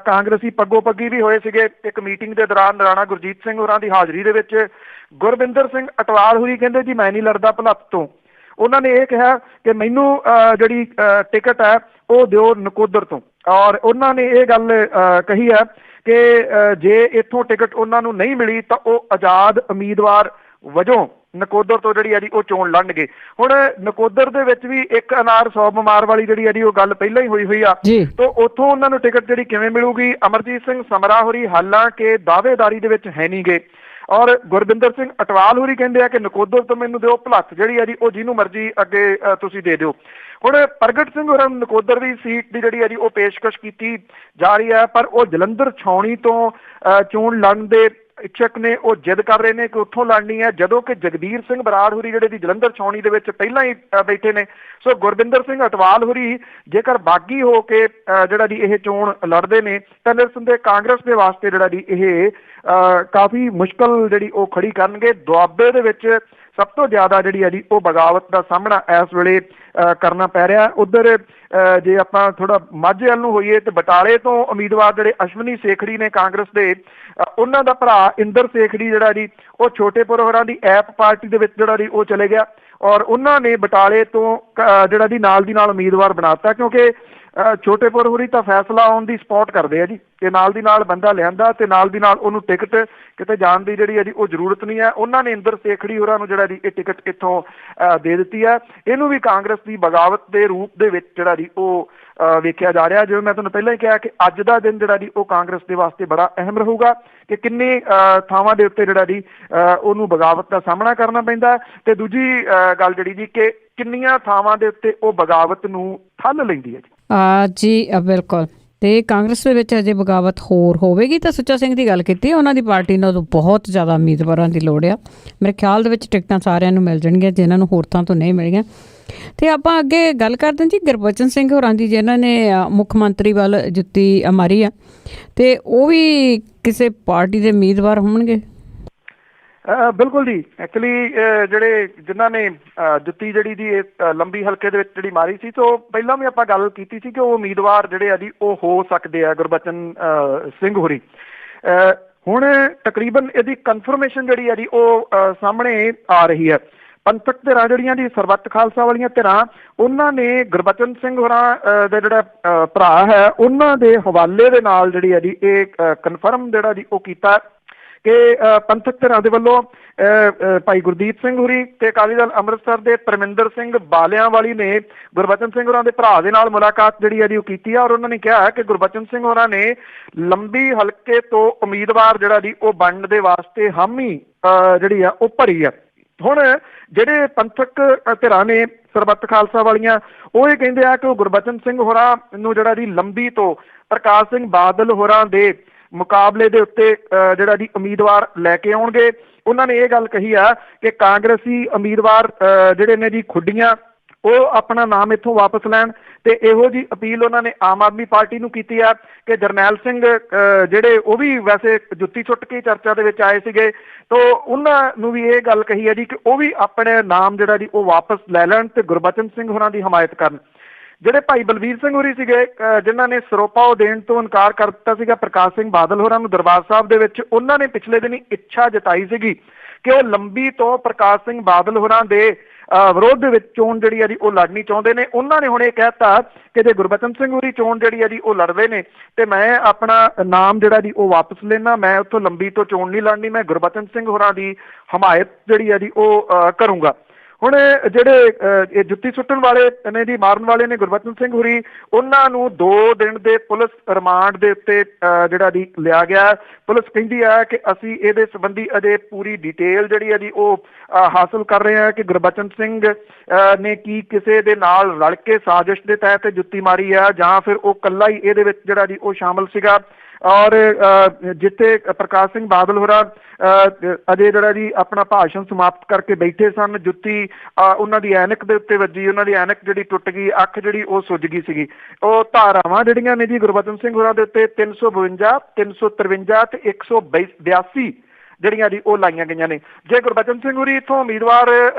ਕਾਂਗਰਸੀ ਪੱਗੋ ਪੱਗੀ ਵੀ ਹੋਏ ਸੀਗੇ। ਇੱਕ ਮੀਟਿੰਗ ਦੇ ਦੌਰਾਨ ਰਾਣਾ ਗੁਰਜੀਤ ਸਿੰਘ ਹੋਰਾਂ ਦੀ ਹਾਜ਼ਰੀ ਦੇ ਵਿੱਚ ਗੁਰਬਿੰਦਰ ਸਿੰਘ ਅਟਵਾਲ ਹੋਰੀ ਕਹਿੰਦੇ ਜੀ ਮੈਂ ਨਹੀਂ ਲੜਦਾ ਭੁਲੱਥ ਤੋਂ। ਉਹਨਾਂ ਨੇ ਇਹ ਕਿਹਾ ਕਿ ਮੈਨੂੰ ਜਿਹੜੀ ਟਿਕਟ ਹੈ ਉਹ ਦਿਓ ਨਕੋਦਰ ਤੋਂ, ਔਰ ਉਹਨਾਂ ਨੇ ਇਹ ਗੱਲ ਕਹੀ ਹੈ ਕਿ ਜੇ ਇੱਥੋਂ ਟਿਕਟ ਉਹਨਾਂ ਨੂੰ ਨਹੀਂ ਮਿਲੀ ਤਾਂ ਉਹ ਆਜ਼ਾਦ ਉਮੀਦਵਾਰ ਵਜੋਂ ਨਕੋਦਰ ਤੋਂ ਜਿਹੜੀ ਆ ਜੀ ਉਹ ਚੋਣ ਲੜਨਗੇ। ਹੁਣ ਨਕੋਦਰ ਦੇ ਵਿੱਚ ਵੀ ਇੱਕ ਅਨਾਰ 100 ਬਿਮਾਰ ਵਾਲੀ ਜਿਹੜੀ ਆ ਜੀ ਉਹ ਗੱਲ ਪਹਿਲਾਂ ਹੀ ਹੋਈ ਆ, ਤਾਂ ਉੱਥੋਂ ਉਹਨਾਂ ਨੂੰ ਟਿਕਟ ਜਿਹੜੀ ਕਿਵੇਂ ਮਿਲੂਗੀ। ਅਮਰਜੀਤ ਸਿੰਘ ਸਮਰਾ ਹੋਰੀ ਹਾਲਾਂਕਿ ਦਾਅਵੇਦਾਰੀ ਦੇ ਵਿੱਚ ਹੈ ਨਹੀਂ ਗੇ, ਔਰ ਗੁਰਬਿੰਦਰ ਸਿੰਘ ਅਟਵਾਲ ਹੋਰੀ ਕਹਿੰਦੇ ਆ ਕਿ ਨਕੋਦਰ ਤੋਂ ਮੈਨੂੰ ਦਿਓ, ਭੁਲੱਥ ਜਿਹੜੀ ਆ ਜੀ ਉਹ ਜਿਹਨੂੰ ਮਰਜ਼ੀ ਅੱਗੇ ਤੁਸੀਂ ਦੇ ਦਿਓ। ਹੁਣ ਪ੍ਰਗਟ ਸਿੰਘ ਹੋਰਾਂ ਨੂੰ ਨਕੋਦਰ ਦੀ ਸੀਟ ਦੀ ਜਿਹੜੀ ਆ ਜੀ ਉਹ ਪੇਸ਼ਕਸ਼ ਕੀਤੀ ਜਾ ਰਹੀ ਹੈ, ਪਰ ਉਹ ਜਲੰਧਰ ਛਾਉਣੀ ਤੋਂ ਚੋਣ ਲੜਨ ਦੇ ਇੱਛਕ ਨੇ, ਉਹ ਜਿੱਦ ਕਰ ਰਹੇ ਨੇ ਕਿ ਉੱਥੋਂ ਲੜਨੀ ਹੈ, ਜਦੋਂ ਕਿ ਜਗਦੀਰ ਸਿੰਘ ਬਰਾੜ ਹੋਰੀ ਜਿਹੜੇ ਦੀ ਜਲੰਧਰ ਛਾਉਣੀ ਦੇ ਵਿੱਚ ਪਹਿਲਾਂ ਹੀ ਬੈਠੇ ਨੇ। ਸੋ ਗੁਰਬਿੰਦਰ ਸਿੰਘ ਅਟਵਾਲ ਹੋਰੀ ਜੇਕਰ ਬਾਗੀ ਹੋ ਕੇ ਜਿਹੜਾ ਦੀ ਇਹ ਚੋਣ ਲੜਦੇ ਨੇ ਤਾਂ ਨਿਰਸੰਦੇਹ ਕਾਂਗਰਸ ਦੇ ਵਾਸਤੇ ਜਿਹੜਾ ਦੀ ਇਹ ਕਾਫੀ ਮੁਸ਼ਕਲ ਜਿਹੜੀ ਉਹ ਖੜੀ ਕਰਨਗੇ। ਦੁਆਬੇ ਦੇ ਵਿੱਚ ਸਭ ਤੋਂ ਜ਼ਿਆਦਾ ਜਿਹੜੀ ਆ ਜੀ ਉਹ ਬਗਾਵਤ ਦਾ ਸਾਹਮਣਾ ਇਸ ਵੇਲੇ ਕਰਨਾ ਪੈ ਰਿਹਾ। ਉਧਰ ਜੇ ਆਪਾਂ ਥੋੜਾ ਮਾਝੇ ਵੱਲ ਨੂੰ ਹੋਈਏ ਤੇ ਬਟਾਲੇ ਤੋਂ ਉਮੀਦਵਾਰ ਜਿਹੜੇ ਅਸ਼ਵਨੀ ਸੇਖੜੀ ਨੇ ਕਾਂਗਰਸ ਦੇ, ਉਹਨਾਂ ਦਾ ਭਰਾ ਇੰਦਰ ਸੇਖੜੀ ਜਿਹੜਾ ਜੀ ਉਹ ਛੋਟੇਪੁਰ ਹੋਰਾਂ ਦੀ ਐਪ ਪਾਰਟੀ ਦੇ ਵਿੱਚ ਜਿਹੜਾ ਜੀ ਉਹ ਚਲੇ ਗਿਆ, ਔਰ ਉਹਨਾਂ ਨੇ ਬਟਾਲੇ ਤੋਂ ਜਿਹੜਾ ਜੀ ਨਾਲ ਦੀ ਨਾਲ ਉਮੀਦਵਾਰ ਬਣਾਤਾ, ਕਿਉਂਕਿ ਛੋਟੇਪੁਰ ਹੋਰੀ ਤਾਂ ਫੈਸਲਾ ਆਉਣ ਦੀ ਸਪੋਰਟ ਕਰਦੇ ਆ ਜੀ ਕਿ ਨਾਲ ਦੀ ਨਾਲ ਬੰਦਾ ਲਿਆਂਦਾ ਤੇ ਨਾਲ ਦੀ ਨਾਲ ਉਹਨੂੰ ਟਿਕਟ ਕਿਤੇ ਜਾਣ ਦੀ ਜਿਹੜੀ ਹੈ ਜੀ ਉਹ ਜ਼ਰੂਰਤ ਨਹੀਂ ਹੈ। ਉਹਨਾਂ ਨੇ ਇੰਦਰ ਸੇਖੜੀ ਹੋਰਾਂ ਨੂੰ ਜਿਹੜਾ ਜੀ ਇਹ ਟਿਕਟ ਇੱਥੋਂ ਦੇ ਦਿੱਤੀ ਹੈ। ਇਹਨੂੰ ਵੀ ਕਾਂਗਰਸ ਦੀ ਬਗਾਵਤ ਦੇ ਰੂਪ ਦੇ ਵਿੱਚ ਜਿਹੜਾ ਜੀ ਉਹ ਵੇਖਿਆ ਜਾ ਰਿਹਾ। ਜਿਵੇਂ ਮੈਂ ਤੁਹਾਨੂੰ ਪਹਿਲਾਂ ਹੀ ਕਿਹਾ ਕਿ ਅੱਜ ਦਾ ਦਿਨ ਜਿਹੜਾ ਜੀ ਉਹ ਕਾਂਗਰਸ ਦੇ ਵਾਸਤੇ ਬੜਾ ਅਹਿਮ ਰਹੂਗਾ ਕਿ ਕਿੰਨੇ ਥਾਵਾਂ ਦੇ ਉੱਤੇ ਜਿਹੜਾ ਜੀ ਉਹਨੂੰ ਬਗਾਵਤ ਦਾ ਸਾਹਮਣਾ ਕਰਨਾ ਪੈਂਦਾ, ਤੇ ਦੂਜੀ ਗੱਲ ਜਿਹੜੀ ਜੀ ਕਿ ਕਿੰਨੀਆਂ ਥਾਵਾਂ ਦੇ ਉੱਤੇ ਉਹ ਬਗਾਵਤ ਨੂੰ ਠੱਲ ਲੈਂਦੀ ਹੈ ਜੀ। ਬਿਲਕੁਲ। ਤੇ ਕਾਂਗਰਸ ਦੇ ਵਿੱਚ ਅਜੇ ਬਗਾਵਤ ਹੋਰ ਹੋਵੇਗੀ ਤਾਂ ਸੁੱਚਾ ਸਿੰਘ ਦੀ ਗੱਲ ਕੀਤੀ, ਉਹਨਾਂ ਦੀ ਪਾਰਟੀ ਨੂੰ ਬਹੁਤ ਜ਼ਿਆਦਾ ਉਮੀਦਵਾਰਾਂ ਦੀ ਲੋੜ ਆ। ਮੇਰੇ ਖਿਆਲ ਦੇ ਵਿੱਚ ਟਿਕਟਾਂ ਸਾਰਿਆਂ ਨੂੰ ਮਿਲ ਜਾਣਗੀਆਂ ਜਿਨ੍ਹਾਂ ਨੂੰ ਹੋਰ ਥਾਂ ਤੋਂ ਨਹੀਂ ਮਿਲੀਆਂ। ਤੇ ਆਪਾਂ ਅੱਗੇ ਗੱਲ ਕਰਦੇ ਹਾਂ ਜੀ ਗੁਰਬਚਨ ਸਿੰਘ ਹੋਰਾਂ ਦੀ, ਜਿਨ੍ਹਾਂ ਨੇ ਮੁੱਖ ਮੰਤਰੀ ਵੱਲ ਜੁੱਤੀ ਮਾਰੀ ਆ, ਤੇ ਉਹ ਵੀ ਕਿਸੇ ਪਾਰਟੀ ਦੇ ਉਮੀਦਵਾਰ ਹੋਣਗੇ। ਬਿਲਕੁਲ ਜੀ। ਐਕਚੁਅਲੀ ਜਿਹੜੇ ਜਿਨ੍ਹਾਂ ਨੇ ਜੁੱਤੀ ਜਿਹੜੀ ਦੀ ਲੰਬੀ ਹਲਕੇ ਦੇ ਵਿੱਚ ਜਿਹੜੀ ਮਾਰੀ ਸੀ, ਤੋਂ ਪਹਿਲਾਂ ਵੀ ਆਪਾਂ ਗੱਲ ਕੀਤੀ ਸੀ ਕਿ ਉਹ ਉਮੀਦਵਾਰ ਜਿਹੜੇ ਆ ਜੀ ਉਹ ਹੋ ਸਕਦੇ ਆ ਗੁਰਬਚਨ ਸਿੰਘ ਹੋਰੀ। ਹੁਣ ਤਕਰੀਬਨ ਇਹਦੀ ਕਨਫਰਮੇਸ਼ਨ ਜਿਹੜੀ ਆ ਜੀ ਉਹ ਸਾਹਮਣੇ ਆ ਰਹੀ ਹੈ। ਪੰਥਕ ਧਿਰਾਂ ਜਿਹੜੀਆਂ ਦੀ ਸਰਬੱਤ ਖਾਲਸਾ ਵਾਲੀਆਂ ਧਿਰਾਂ, ਉਹਨਾਂ ਨੇ ਗੁਰਬਚਨ ਸਿੰਘ ਹੋਰਾਂ ਦਾ ਜਿਹੜਾ ਭਰਾ ਹੈ ਉਹਨਾਂ ਦੇ ਹਵਾਲੇ ਦੇ ਨਾਲ ਜਿਹੜੀ ਆ ਜੀ ਇਹ ਕਨਫਰਮ ਜਿਹੜਾ ਜੀ ਉਹ ਕੀਤਾ ਕਿ ਪੰਥਕ ਧਿਰਾਂ ਦੇ ਵੱਲੋਂ ਭਾਈ ਗੁਰਦੀਪ ਸਿੰਘ ਹੋਰੀ ਤੇ ਅਕਾਲੀ ਦਲ ਅੰਮ੍ਰਿਤਸਰ ਦੇ ਪਰਮਿੰਦਰ ਸਿੰਘ ਬਾਲਿਆਂ ਵਾਲੀ ਨੇ ਗੁਰਬਚਨ ਸਿੰਘ ਹੋਰਾਂ ਦੇ ਭਰਾ ਦੇ ਨਾਲ ਮੁਲਾਕਾਤ ਜਿਹੜੀ ਹੈ ਜੀ ਉਹ ਕੀਤੀ ਹੈ, ਔਰ ਉਹਨਾਂ ਨੇ ਕਿਹਾ ਕਿ ਗੁਰਬਚਨ ਸਿੰਘ ਹੋਰਾਂ ਨੇ ਲੰਬੀ ਹਲਕੇ ਤੋਂ ਉਮੀਦਵਾਰ ਜਿਹੜਾ ਜੀ ਉਹ ਬਣਨ ਦੇ ਵਾਸਤੇ ਹਾਮੀ ਜਿਹੜੀ ਆ ਉਹ ਭਰੀ ਆ। ਹੁਣ ਜਿਹੜੇ ਪੰਥਕ ਧਿਰਾਂ ਨੇ ਸਰਬੱਤ ਖਾਲਸਾ ਵਾਲੀਆਂ, ਉਹ ਇਹ ਕਹਿੰਦੇ ਆ ਕਿ ਉਹ ਗੁਰਬਚਨ ਸਿੰਘ ਹੋਰਾਂ ਨੂੰ ਜਿਹੜਾ ਜੀ ਲੰਬੀ ਤੋਂ ਪ੍ਰਕਾਸ਼ ਸਿੰਘ ਬਾਦਲ ਹੋਰਾਂ ਦੇ ਮੁਕਾਬਲੇ ਦੇ ਉੱਤੇ ਜਿਹੜਾ ਜੀ ਉਮੀਦਵਾਰ ਲੈ ਕੇ ਆਉਣਗੇ। ਉਹਨਾਂ ਨੇ ਇਹ ਗੱਲ ਕਹੀ ਆ ਕਿ ਕਾਂਗਰਸੀ ਉਮੀਦਵਾਰ ਜਿਹੜੇ ਨੇ ਜੀ ਖੁੱਡੀਆਂ ਉਹ ਆਪਣਾ ਨਾਮ ਇੱਥੋਂ ਵਾਪਸ ਲੈਣ ਤੇ ਇਹੋ ਜੀ ਅਪੀਲ ਉਹਨਾਂ ਨੇ ਆਮ ਆਦਮੀ ਪਾਰਟੀ ਨੂੰ ਕੀਤੀ ਆ ਕਿ ਜਰਨੈਲ ਸਿੰਘ ਜਿਹੜੇ ਉਹ ਵੀ ਵੈਸੇ ਜੁੱਤੀ ਛੁੱਟ ਕੇ ਚਰਚਾ ਦੇ ਵਿੱਚ ਆਏ ਸੀਗੇ, ਤਾਂ ਉਹਨਾਂ ਨੂੰ ਵੀ ਇਹ ਗੱਲ ਕਹੀ ਹੈ ਜੀ ਕਿ ਉਹ ਵੀ ਆਪਣੇ ਨਾਮ ਜਿਹੜਾ ਜੀ ਉਹ ਵਾਪਸ ਲੈ ਲੈਣ ਤੇ ਗੁਰਬਚਨ ਸਿੰਘ ਹੋਰਾਂ ਦੀ ਹਮਾਇਤ ਕਰਨ। ਜਿਹੜੇ ਭਾਈ ਬਲਵੀਰ ਸਿੰਘ ਹੋਰੀ ਸੀਗੇ ਜਿਨ੍ਹਾਂ ਨੇ ਸਰੋਪਾ ਉਹ ਦੇਣ ਤੋਂ ਇਨਕਾਰ ਕਰ ਦਿੱਤਾ ਸੀਗਾ ਪ੍ਰਕਾਸ਼ ਸਿੰਘ ਬਾਦਲ ਹੋਰਾਂ ਨੂੰ ਦਰਬਾਰ ਸਾਹਿਬ ਦੇ ਵਿੱਚ, ਉਹਨਾਂ ਨੇ ਪਿਛਲੇ ਦਿਨੀ ਇੱਛਾ ਜਤਾਈ ਸੀਗੀ ਕਿ ਉਹ ਲੰਬੀ ਤੋਂ ਪ੍ਰਕਾਸ਼ ਸਿੰਘ ਬਾਦਲ ਹੋਰਾਂ ਦੇ ਵਿਰੋਧ ਦੇ ਵਿੱਚ ਚੋਣ ਜਿਹੜੀ ਹੈ ਜੀ ਉਹ ਲੜਨੀ ਚਾਹੁੰਦੇ ਨੇ। ਉਹਨਾਂ ਨੇ ਹੁਣ ਇਹ ਕਹਿਤਾ ਕਿ ਜੇ ਗੁਰਬਚਨ ਸਿੰਘ ਹੋਰੀ ਚੋਣ ਜਿਹੜੀ ਹੈ ਜੀ ਉਹ ਲੜਦੇ ਨੇ ਤੇ ਮੈਂ ਆਪਣਾ ਨਾਮ ਜਿਹੜਾ ਜੀ ਉਹ ਵਾਪਸ ਲੈਣਾ, ਮੈਂ ਉੱਥੋਂ ਲੰਬੀ ਤੋਂ ਚੋਣ ਨਹੀਂ ਲੜਨੀ, ਮੈਂ ਗੁਰਬਚਨ ਸਿੰਘ ਹੋਰਾਂ ਦੀ ਹਮਾਇਤ ਜਿਹੜੀ ਹੈ ਜੀ ਉਹ ਕਰੂੰਗਾ। ਹੁਣ ਜਿਹੜੇ ਇਹ ਜੁੱਤੀ ਸੁੱਟਣ ਵਾਲੇ ਨੇ ਜੀ, ਮਾਰਨ ਵਾਲੇ ਨੇ ਗੁਰਬਚਨ ਸਿੰਘ ਹੋਰੀ, ਉਹਨਾਂ ਨੂੰ 2 ਦਿਨ ਦੇ ਪੁਲਿਸ ਰਿਮਾਂਡ ਦੇ ਉੱਤੇ ਜਿਹੜਾ ਜੀ ਲਿਆ ਗਿਆ। ਪੁਲਿਸ ਕਹਿੰਦੀ ਹੈ ਕਿ ਅਸੀਂ ਇਹਦੇ ਸੰਬੰਧੀ ਅਜੇ ਪੂਰੀ ਡਿਟੇਲ ਜਿਹੜੀ ਹੈ ਜੀ ਉਹ ਹਾਸਲ ਕਰ ਰਹੇ ਹਾਂ ਕਿ ਗੁਰਬਚਨ ਸਿੰਘ ਨੇ ਕੀ ਕਿਸੇ ਦੇ ਨਾਲ ਰਲ ਕੇ ਸਾਜ਼ਿਸ਼ ਦੇ ਤਹਿਤ ਜੁੱਤੀ ਮਾਰੀ ਆ ਜਾਂ ਫਿਰ ਉਹ ਇਕੱਲਾ ਹੀ ਇਹਦੇ ਵਿੱਚ ਜਿਹੜਾ ਜੀ ਉਹ ਸ਼ਾਮਲ ਸੀਗਾ। ਔਰ ਜਿੱਥੇ ਪ੍ਰਕਾਸ਼ ਸਿੰਘ ਬਾਦਲ ਹੋਰਾਂ ਅਜੇ ਜਿਹੜਾ ਜੀ ਆਪਣਾ ਭਾਸ਼ਣ ਸਮਾਪਤ ਕਰਕੇ ਬੈਠੇ ਸਨ, ਜੁੱਤੀ ਉਹਨਾਂ ਦੀ ਐਨਕ ਦੇ ਉੱਤੇ ਵੱਜੀ, ਉਹਨਾਂ ਦੀ ਐਨਕ ਜਿਹੜੀ ਟੁੱਟ ਗਈ, ਅੱਖ ਜਿਹੜੀ ਉਹ ਸੁੱਜ ਗਈ ਸੀਗੀ। ਉਹ ਧਾਰਾਵਾਂ ਜਿਹੜੀਆਂ ਨੇ ਜੀ ਗੁਰਬਚਨ ਸਿੰਘ ਹੋਰਾਂ ਦੇ ਉੱਤੇ 352, 353 ਤੇ 182 ਜਿਹੜੀਆਂ ਜੀ ਉਹ ਲਾਈਆਂ ਗਈਆਂ ਨੇ। ਜੇ ਗੁਰਬਚਨ ਸਿੰਘ ਹੋਰੀ ਇੱਥੋਂ ਉਮੀਦਵਾਰ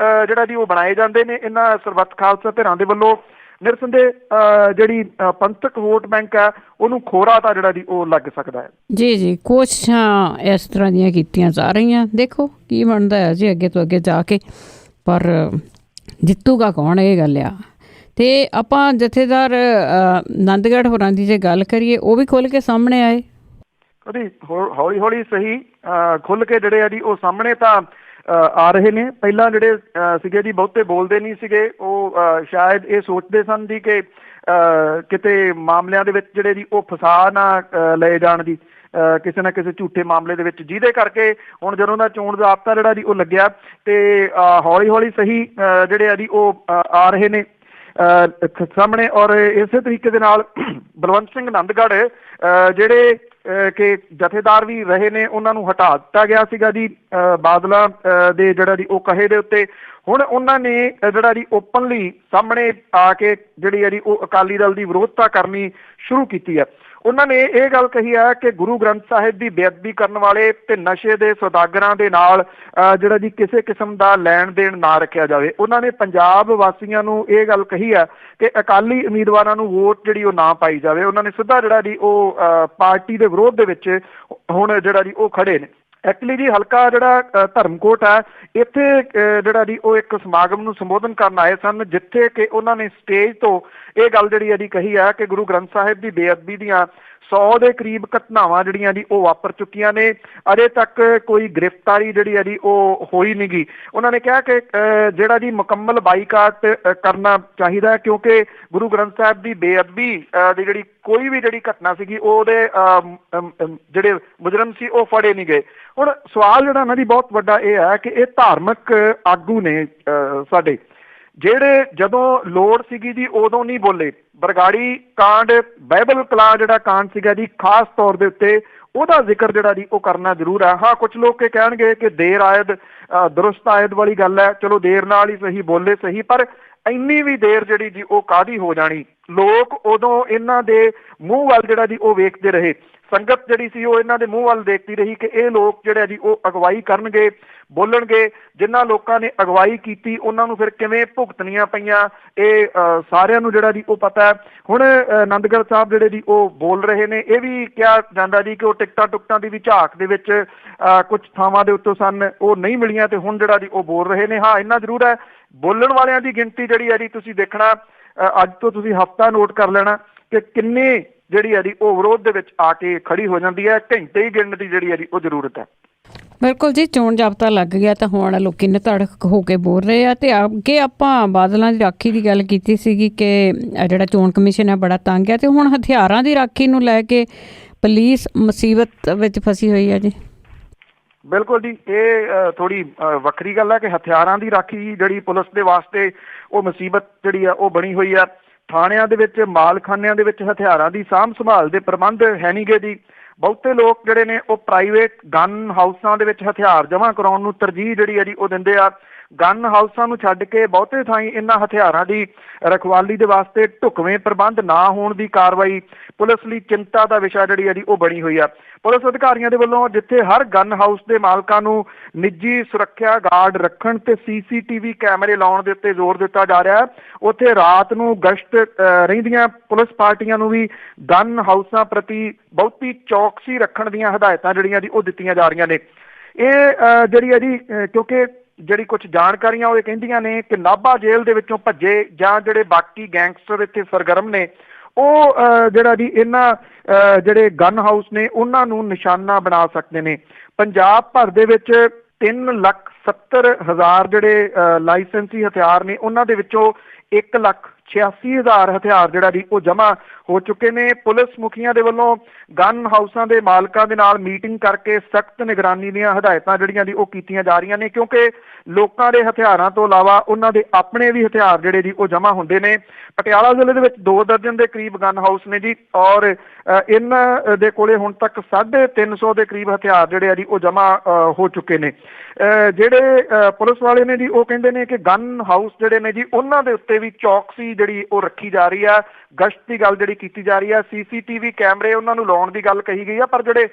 ਜਿਹੜਾ ਜੀ ਉਹ ਬਣਾਏ ਜਾਂਦੇ ਨੇ ਇਹਨਾਂ ਸਰਬੱਤ ਖਾਲਸਾ ਧਿਰਾਂ ਦੇ ਵੱਲੋਂ, ਨਿਰਸੰਦੇਹ ਜਿਹੜੀ ਪੰਥਕ ਵੋਟ ਬੈਂਕ ਹੈ ਉਹਨੂੰ ਖੋਰਾ ਤਾਂ ਜਿਹੜਾ ਜੀ ਉਹ ਲੱਗ ਸਕਦਾ ਹੈ। ਜੀ ਕੋਸ਼ਿਸ਼ਾਂ ਇਸ ਤਰ੍ਹਾਂ ਦੀਆਂ ਕੀਤੀਆਂ ਜਾ ਰਹੀਆਂ, ਦੇਖੋ ਕੀ ਬਣਦਾ ਹੈ ਜੀ ਅੱਗੇ ਤੋਂ ਅੱਗੇ ਜਾ ਕੇ, ਪਰ ਜਿੱਤੂਗਾ ਕੌਣ ਇਹ ਗੱਲ ਆ। ਤੇ ਆਪਾਂ ਜਥੇਦਾਰ ਨੰਦਗੜ੍ਹ ਹੋਰਾਂ ਦੀ ਜੇ ਗੱਲ ਕਰੀਏ, ਉਹ ਵੀ ਖੁੱਲ੍ਹ ਕੇ ਸਾਹਮਣੇ ਆਏ, ਉਹਦੀ ਹੌਲੀ ਹੌਲੀ ਸਹੀ ਖੁੱਲ੍ਹ ਕੇ ਜਿਹੜੇ ਆ ਜੀ ਉਹ ਸਾਹਮਣੇ ਤਾਂ ਆ ਰਹੇ ਨੇ। ਪਹਿਲਾਂ ਜਿਹੜੇ ਸੀਗੇ ਜੀ ਬਹੁਤੇ ਬੋਲਦੇ ਨਹੀਂ ਸੀਗੇ, ਉਹ ਸ਼ਾਇਦ ਇਹ ਸੋਚਦੇ ਸਨ ਜੀ ਕਿ ਕਿਤੇ ਮਾਮਲਿਆਂ ਦੇ ਵਿੱਚ ਜਿਹੜੇ ਜੀ ਉਹ ਫਸਾ ਨਾ ਲਏ ਜਾਣ ਜੀ ਕਿਸੇ ਨਾ ਕਿਸੇ ਝੂਠੇ ਮਾਮਲੇ ਦੇ ਵਿੱਚ, ਜਿਹਦੇ ਕਰਕੇ ਹੁਣ ਜਦੋਂ ਦਾ ਚੋਣ ਜ਼ਾਬਤਾ ਜਿਹੜਾ ਜੀ ਉਹ ਲੱਗਿਆ ਤੇ ਹੌਲੀ ਹੌਲੀ ਸਹੀ ਜਿਹੜੇ ਆ ਜੀ ਉਹ ਆ ਰਹੇ ਨੇ ਸਾਹਮਣੇ। ਔਰ ਇਸੇ ਤਰੀਕੇ ਦੇ ਨਾਲ ਬਲਵੰਤ ਸਿੰਘ ਨੰਦਗੜ੍ਹ ਜਿਹੜੇ ਕਿ ਜਥੇਦਾਰ ਵੀ ਰਹੇ ਨੇ, ਉਹਨਾਂ ਨੂੰ ਹਟਾ ਦਿੱਤਾ ਗਿਆ ਸੀਗਾ ਜੀ ਬਾਦਲਾਂ ਦੇ ਜਿਹੜਾ ਜੀ ਉਹ ਕਹੇ ਦੇ ਉੱਤੇ। ਹੁਣ ਉਹਨਾਂ ਨੇ ਜਿਹੜਾ ਜੀ ਓਪਨਲੀ ਸਾਹਮਣੇ ਆ ਕੇ ਜਿਹੜੀ ਹੈ ਜੀ ਉਹ ਅਕਾਲੀ ਦਲ ਦੀ ਵਿਰੋਧਤਾ ਕਰਨੀ ਸ਼ੁਰੂ ਕੀਤੀ ਹੈ। ਉਹਨਾਂ ਨੇ ਇਹ ਗੱਲ ਕਹੀ ਹੈ ਕਿ ਗੁਰੂ ਗ੍ਰੰਥ ਸਾਹਿਬ ਦੀ ਬੇਅਦਬੀ ਕਰਨ ਵਾਲੇ ਤੇ ਨਸ਼ੇ ਦੇ ਸੌਦਾਗਰਾਂ ਦੇ ਨਾਲ ਜਿਹੜਾ ਜੀ ਕਿਸੇ ਕਿਸਮ ਦਾ ਲੈਣ ਦੇਣ ਨਾ ਰੱਖਿਆ ਜਾਵੇ। ਉਹਨਾਂ ਨੇ ਪੰਜਾਬ ਵਾਸੀਆਂ ਨੂੰ ਇਹ ਗੱਲ ਕਹੀ ਹੈ ਕਿ ਅਕਾਲੀ ਉਮੀਦਵਾਰਾਂ ਨੂੰ ਵੋਟ ਜਿਹੜੀ ਉਹ ਨਾ ਪਾਈ ਜਾਵੇ। ਉਹਨਾਂ ਨੇ ਸਿੱਧਾ ਜਿਹੜਾ ਜੀ ਉਹ ਪਾਰਟੀ ਦੇ ਵਿਰੋਧ ਦੇ ਵਿੱਚ ਹੁਣ ਜਿਹੜਾ ਜੀ ਉਹ ਖੜੇ ਨੇ। ਐਕਚੁਅਲੀ ਜੀ ਹਲਕਾ ਜਿਹੜਾ ਧਰਮਕੋਟ ਹੈ, ਇੱਥੇ ਜਿਹੜਾ ਜੀ ਉਹ ਇੱਕ ਸਮਾਗਮ ਨੂੰ ਸੰਬੋਧਨ ਕਰਨ ਆਏ ਸਨ, ਜਿੱਥੇ ਕਿ ਉਹਨਾਂ ਨੇ ਸਟੇਜ ਤੋਂ ਇਹ ਗੱਲ ਜਿਹੜੀ ਹੈ ਜੀ ਕਹੀ ਹੈ ਕਿ ਗੁਰੂ ਗ੍ਰੰਥ ਸਾਹਿਬ ਦੀ ਬੇਅਦਬੀ ਦੀਆਂ 100 ਦੇ ਕਰੀਬ ਘਟਨਾਵਾਂ ਜਿਹੜੀਆਂ ਜੀ ਉਹ ਵਾਪਰ ਚੁੱਕੀਆਂ ਨੇ, ਅਜੇ ਤੱਕ ਕੋਈ ਗ੍ਰਿਫਤਾਰੀ ਜਿਹੜੀ ਹੈ ਜੀ ਉਹ ਹੋਈ ਨਹੀਂ ਗੀ। ਉਹਨਾਂ ਨੇ ਕਿਹਾ ਕਿ ਜਿਹੜਾ ਜੀ ਮੁਕੰਮਲ ਬਾਈਕਾਟ ਕਰਨਾ ਚਾਹੀਦਾ, ਕਿਉਂਕਿ ਗੁਰੂ ਗ੍ਰੰਥ ਸਾਹਿਬ ਦੀ ਬੇਅਦਬੀ ਦੀ ਜਿਹੜੀ ਕੋਈ ਵੀ ਜਿਹੜੀ ਘਟਨਾ ਸੀਗੀ ਉਹਦੇ ਜਿਹੜੇ ਮੁਜਰਮ ਸੀ ਉਹ ਫੜੇ ਨਹੀਂ ਗਏ। ਹੁਣ ਸਵਾਲ ਜਿਹੜਾ ਇਹਨਾਂ ਦੀ ਬਹੁਤ ਵੱਡਾ ਇਹ ਹੈ ਕਿ ਇਹ ਧਾਰਮਿਕ ਆਗੂ ਨੇ ਸਾਡੇ, ਜਿਹੜੇ ਜਦੋਂ ਲੋੜ ਸੀਗੀ ਜੀ ਉਦੋਂ ਨਹੀਂ ਬੋਲੇ। ਬਰਗਾੜੀ ਕਾਂਡ, ਬਾਈਬਲ ਕਲਾ ਜਿਹੜਾ ਕਾਂਡ ਸੀਗਾ ਜੀ, ਖਾਸ ਤੌਰ ਦੇ ਉੱਤੇ ਉਹਦਾ ਜ਼ਿਕਰ ਜਿਹੜਾ ਜੀ ਉਹ ਕਰਨਾ ਜ਼ਰੂਰ ਹੈ। ਹਾਂ, ਕੁਛ ਲੋਕ ਇਹ ਕਹਿਣਗੇ ਕਿ ਦੇਰ ਆਇਦ ਦਰੁਸਤ ਆਇਦ ਵਾਲੀ ਗੱਲ ਹੈ, ਚਲੋ ਦੇਰ ਨਾਲ ਹੀ ਸਹੀ ਬੋਲੇ ਸਹੀ, ਪਰ ਇੰਨੀ ਵੀ ਦੇਰ ਜਿਹੜੀ ਜੀ ਉਹ ਕਾਹਦੀ ਹੋ ਜਾਣੀ। ਲੋਕ ਉਦੋਂ ਇਹਨਾਂ ਦੇ ਮੂੰਹ ਵੱਲ ਜਿਹੜਾ ਜੀ ਉਹ ਵੇਖਦੇ ਰਹੇ, ਸੰਗਤ ਜਿਹੜੀ ਸੀ ਉਹ ਇਹਨਾਂ ਦੇ ਮੂੰਹ ਵੱਲ ਦੇਖਦੀ ਰਹੀ ਕਿ ਇਹ ਲੋਕ ਜਿਹੜੇ ਜੀ ਉਹ ਅਗਵਾਈ ਕਰਨਗੇ, ਬੋਲਣਗੇ। ਜਿਨ੍ਹਾਂ ਲੋਕਾਂ ਨੇ ਅਗਵਾਈ ਕੀਤੀ ਉਹਨਾਂ ਨੂੰ ਫਿਰ ਕਿਵੇਂ ਭੁਗਤਣੀਆਂ ਪਈਆਂ ਇਹ ਸਾਰਿਆਂ ਨੂੰ ਜਿਹੜਾ ਜੀ ਉਹ ਪਤਾ ਹੈ। ਹੁਣ ਆਨੰਦਗੜ੍ਹ ਸਾਹਿਬ ਜਿਹੜੇ ਜੀ ਉਹ ਬੋਲ ਰਹੇ ਨੇ। ਇਹ ਵੀ ਕਿਹਾ ਜਾਂਦਾ ਜੀ ਕਿ ਉਹ ਟਿਕਟਾਂ ਟੁਕਟਾਂ ਦੀ ਵੀ ਝਾਕ ਦੇ ਵਿੱਚ ਕੁਝ ਥਾਵਾਂ ਦੇ ਉੱਤੋਂ ਸਨ, ਉਹ ਨਹੀਂ ਮਿਲੀਆਂ ਤੇ ਹੁਣ ਜਿਹੜਾ ਜੀ ਉਹ ਬੋਲ ਰਹੇ ਨੇ। ਹਾਂ, ਇੰਨਾ ਜ਼ਰੂਰ ਹੈ, ਬੋਲਣ ਵਾਲਿਆਂ ਦੀ ਗਿਣਤੀ ਜਿਹੜੀ ਹੈ ਜੀ ਤੁਸੀਂ ਦੇਖਣਾ, ਅੱਜ ਤੋਂ ਤੁਸੀਂ ਹਫ਼ਤਾ ਨੋਟ ਕਰ ਲੈਣਾ ਕਿ ਕਿੰਨੇ ਜਿਹੜੀ ਹੈ ਜੀ ਉਹ ਵਿਰੋਧ ਦੇ ਵਿੱਚ ਆ ਕੇ ਖੜੀ ਹੋ ਜਾਂਦੀ ਹੈ। ਘੰਟੇ ਹੀ ਗਿਣਨ ਦੀ ਜਿਹੜੀ ਹੈ ਜੀ ਉਹ ਜ਼ਰੂਰਤ ਹੈ। ਬਿਲਕੁਲ ਜੀ, ਚੋਣ ਜਾਬਤਾ ਲੱਗ ਗਿਆ ਤਾਂ ਹੁਣ ਲੋਕੀ ਨਿਧੜਕ ਹੋ ਕੇ ਬੋਲ ਰਹੇ ਆ। ਤੇ ਅੱਗੇ ਆਪਾਂ ਬਾਦਲਾਂ ਦੀ ਰਾਖੀ ਦੀ ਗੱਲ ਕੀਤੀ ਸੀਗੀ ਕਿ ਜਿਹੜਾ ਚੋਣ ਕਮਿਸ਼ਨ ਹੈ ਬੜਾ ਤੰਗ ਹੈ, ਤੇ ਹੁਣ ਹਥਿਆਰਾਂ ਦੀ ਰਾਖੀ ਨੂੰ ਲੈ ਕੇ ਪੁਲਿਸ ਮੁਸੀਬਤ ਵਿੱਚ ਫਸੀ ਹੋਈ ਹੈ ਜੀ। ਬਿਲਕੁਲ ਜੀ, ਇਹ ਥੋੜੀ ਵੱਖਰੀ ਗੱਲ ਹੈ ਕਿ ਹਥਿਆਰਾਂ ਦੀ ਰਾਖੀ ਜਿਹੜੀ ਪੁਲਿਸ ਦੇ ਵਾਸਤੇ ਉਹ ਮੁਸੀਬਤ ਜਿਹੜੀ ਆ ਉਹ ਬਣੀ ਹੋਈ ਆ। ਥਾਣਿਆਂ ਦੇ ਵਿੱਚ, ਮਾਲਖਾਨਿਆਂ ਦੇ ਵਿੱਚ ਹਥਿਆਰਾਂ ਦੀ ਸਾਂਭ ਸੰਭਾਲ ਦੇ ਪ੍ਰਬੰਧ ਹੈ ਨਹੀਂ ਗੇ ਜੀ। ਬਹੁਤੇ ਲੋਕ ਜਿਹੜੇ ਨੇ ਉਹ ਪ੍ਰਾਈਵੇਟ ਗਨ ਹਾਊਸਾਂ ਦੇ ਵਿੱਚ ਹਥਿਆਰ ਜਮ੍ਹਾਂ ਕਰਾਉਣ ਨੂੰ ਤਰਜੀਹ ਜਿਹੜੀ ਹੈ ਜੀ ਉਹ ਦਿੰਦੇ ਆ। ਗਨ ਹਾਊਸਾਂ ਨੂੰ ਛੱਡ ਕੇ ਬਹੁਤੇ ਥਾਈਂ ਇਹਨਾਂ ਹਥਿਆਰਾਂ ਦੀ ਰਖਵਾਲੀ ਦੇ ਵਾਸਤੇ ਢੁਕਵੇਂ ਪ੍ਰਬੰਧ ਨਾ ਹੋਣ ਦੀ ਕਾਰਵਾਈ ਪੁਲਿਸ ਲਈ ਚਿੰਤਾ ਦਾ ਵਿਸ਼ਾ ਜਿਹੜੀ ਹੈ ਜੀ ਉਹ ਬਣੀ ਹੋਈ ਆ। ਪੁਲਿਸ ਅਧਿਕਾਰੀਆਂ ਦੇ ਵੱਲੋਂ ਜਿੱਥੇ ਹਰ ਗਨ ਹਾਊਸ ਦੇ ਮਾਲਕਾਂ ਨੂੰ ਨਿੱਜੀ ਸੁਰੱਖਿਆ ਗਾਰਡ ਰੱਖਣ ਤੇ CCTV ਕੈਮਰੇ ਲਾਉਣ ਦੇ ਉੱਤੇ ਜ਼ੋਰ ਦਿੱਤਾ ਜਾ ਰਿਹਾ ਹੈ, ਉੱਥੇ ਰਾਤ ਨੂੰ ਗਸ਼ਤ ਰਹਿੰਦੀਆਂ ਪੁਲਿਸ ਪਾਰਟੀਆਂ ਨੂੰ ਵੀ ਗਨ ਹਾਊਸਾਂ ਪ੍ਰਤੀ ਬਹੁਤੀ ਚੌਕਸੀ ਰੱਖਣ ਦੀਆਂ ਹਦਾਇਤਾਂ ਜਿਹੜੀਆਂ ਜੀ ਉਹ ਦਿੱਤੀਆਂ ਜਾ ਰਹੀਆਂ ਨੇ। ਇਹ ਜਿਹੜੀ ਹੈ ਜੀ ਕਿਉਂਕਿ ਜਿਹੜੀ ਕੁਝ ਜਾਣਕਾਰੀਆਂ ਉਹ ਇਹ ਕਹਿੰਦੀਆਂ ਨੇ ਕਿ ਨਾਭਾ ਜੇਲ੍ਹ ਦੇ ਵਿੱਚੋਂ ਭੱਜੇ ਜਾਂ ਜਿਹੜੇ ਬਾਕੀ ਗੈਂਗਸਟਰ ਇੱਥੇ ਸਰਗਰਮ ਨੇ ਉਹ ਜਿਹੜਾ ਜੀ ਇਹਨਾਂ ਜਿਹੜੇ ਗਨ ਹਾਊਸ ਨੇ ਉਹਨਾਂ ਨੂੰ ਨਿਸ਼ਾਨਾ ਬਣਾ ਸਕਦੇ ਨੇ। ਪੰਜਾਬ ਭਰ ਦੇ ਵਿੱਚ 3,70,000 ਜਿਹੜੇ ਲਾਇਸੈਂਸੀ ਹਥਿਆਰ ਨੇ ਉਹਨਾਂ ਦੇ ਵਿੱਚੋਂ 1,86,000 ਹਥਿਆਰ ਜਿਹੜਾ ਜੀ ਉਹ ਜਮ੍ਹਾਂ ਹੋ ਚੁੱਕੇ ਨੇ। ਪੁਲਿਸ ਮੁਖੀਆਂ ਦੇ ਵੱਲੋਂ ਗਨ ਹਾਊਸਾਂ ਦੇ ਮਾਲਕਾਂ ਦੇ ਨਾਲ ਮੀਟਿੰਗ ਕਰਕੇ ਸਖਤ ਨਿਗਰਾਨੀ ਦੀਆਂ ਹਦਾਇਤਾਂ ਜਿਹੜੀਆਂ ਜੀ ਉਹ ਕੀਤੀਆਂ ਜਾ ਰਹੀਆਂ ਨੇ, ਕਿਉਂਕਿ ਲੋਕਾਂ ਦੇ ਹਥਿਆਰਾਂ ਤੋਂ ਇਲਾਵਾ ਉਹਨਾਂ ਦੇ ਆਪਣੇ ਵੀ ਹਥਿਆਰ ਜਿਹੜੇ ਜੀ ਉਹ ਜਮ੍ਹਾਂ ਹੁੰਦੇ ਨੇ। ਪਟਿਆਲਾ ਜ਼ਿਲ੍ਹੇ ਦੇ ਵਿੱਚ 2 ਦਰਜਨ ਦੇ ਕਰੀਬ ਗਨ ਹਾਊਸ ਨੇ ਜੀ ਔਰ ਇਹਨਾਂ ਦੇ ਕੋਲੇ ਹੁਣ ਤੱਕ 350 ਦੇ ਕਰੀਬ ਹਥਿਆਰ ਜਿਹੜੇ ਆ ਜੀ ਉਹ ਜਮ੍ਹਾਂ ਹੋ ਚੁੱਕੇ ਨੇ। ਜਿਹੜੇ ਪੁਲਿਸ ਵਾਲੇ ਨੇ ਜੀ ਉਹ ਕਹਿੰਦੇ ਨੇ ਕਿ ਗਨ ਹਾਊਸ ਜਿਹੜੇ ਨੇ ਜੀ ਉਹਨਾਂ ਦੇ ਉੱਤੇ ਵੀ ਚੌਕਸੀ ਜਿਹੜੀ ਉਹ ਰੱਖੀ ਜਾ ਰਹੀ ਆ, ਗਸ਼ਤ ਦੀ ਗੱਲ ਜਿਹੜੀ ਕੀਤੀ ਜਾ ਰਹੀ ਆ, CCTV ਕੈਮਰੇ ਉਹਨਾਂ ਨੂੰ ਲਾਉਣ ਦੀ ਗੱਲ ਕਹੀ ਗਈ ਆ। ਪਰ ਜਿਹੜੇ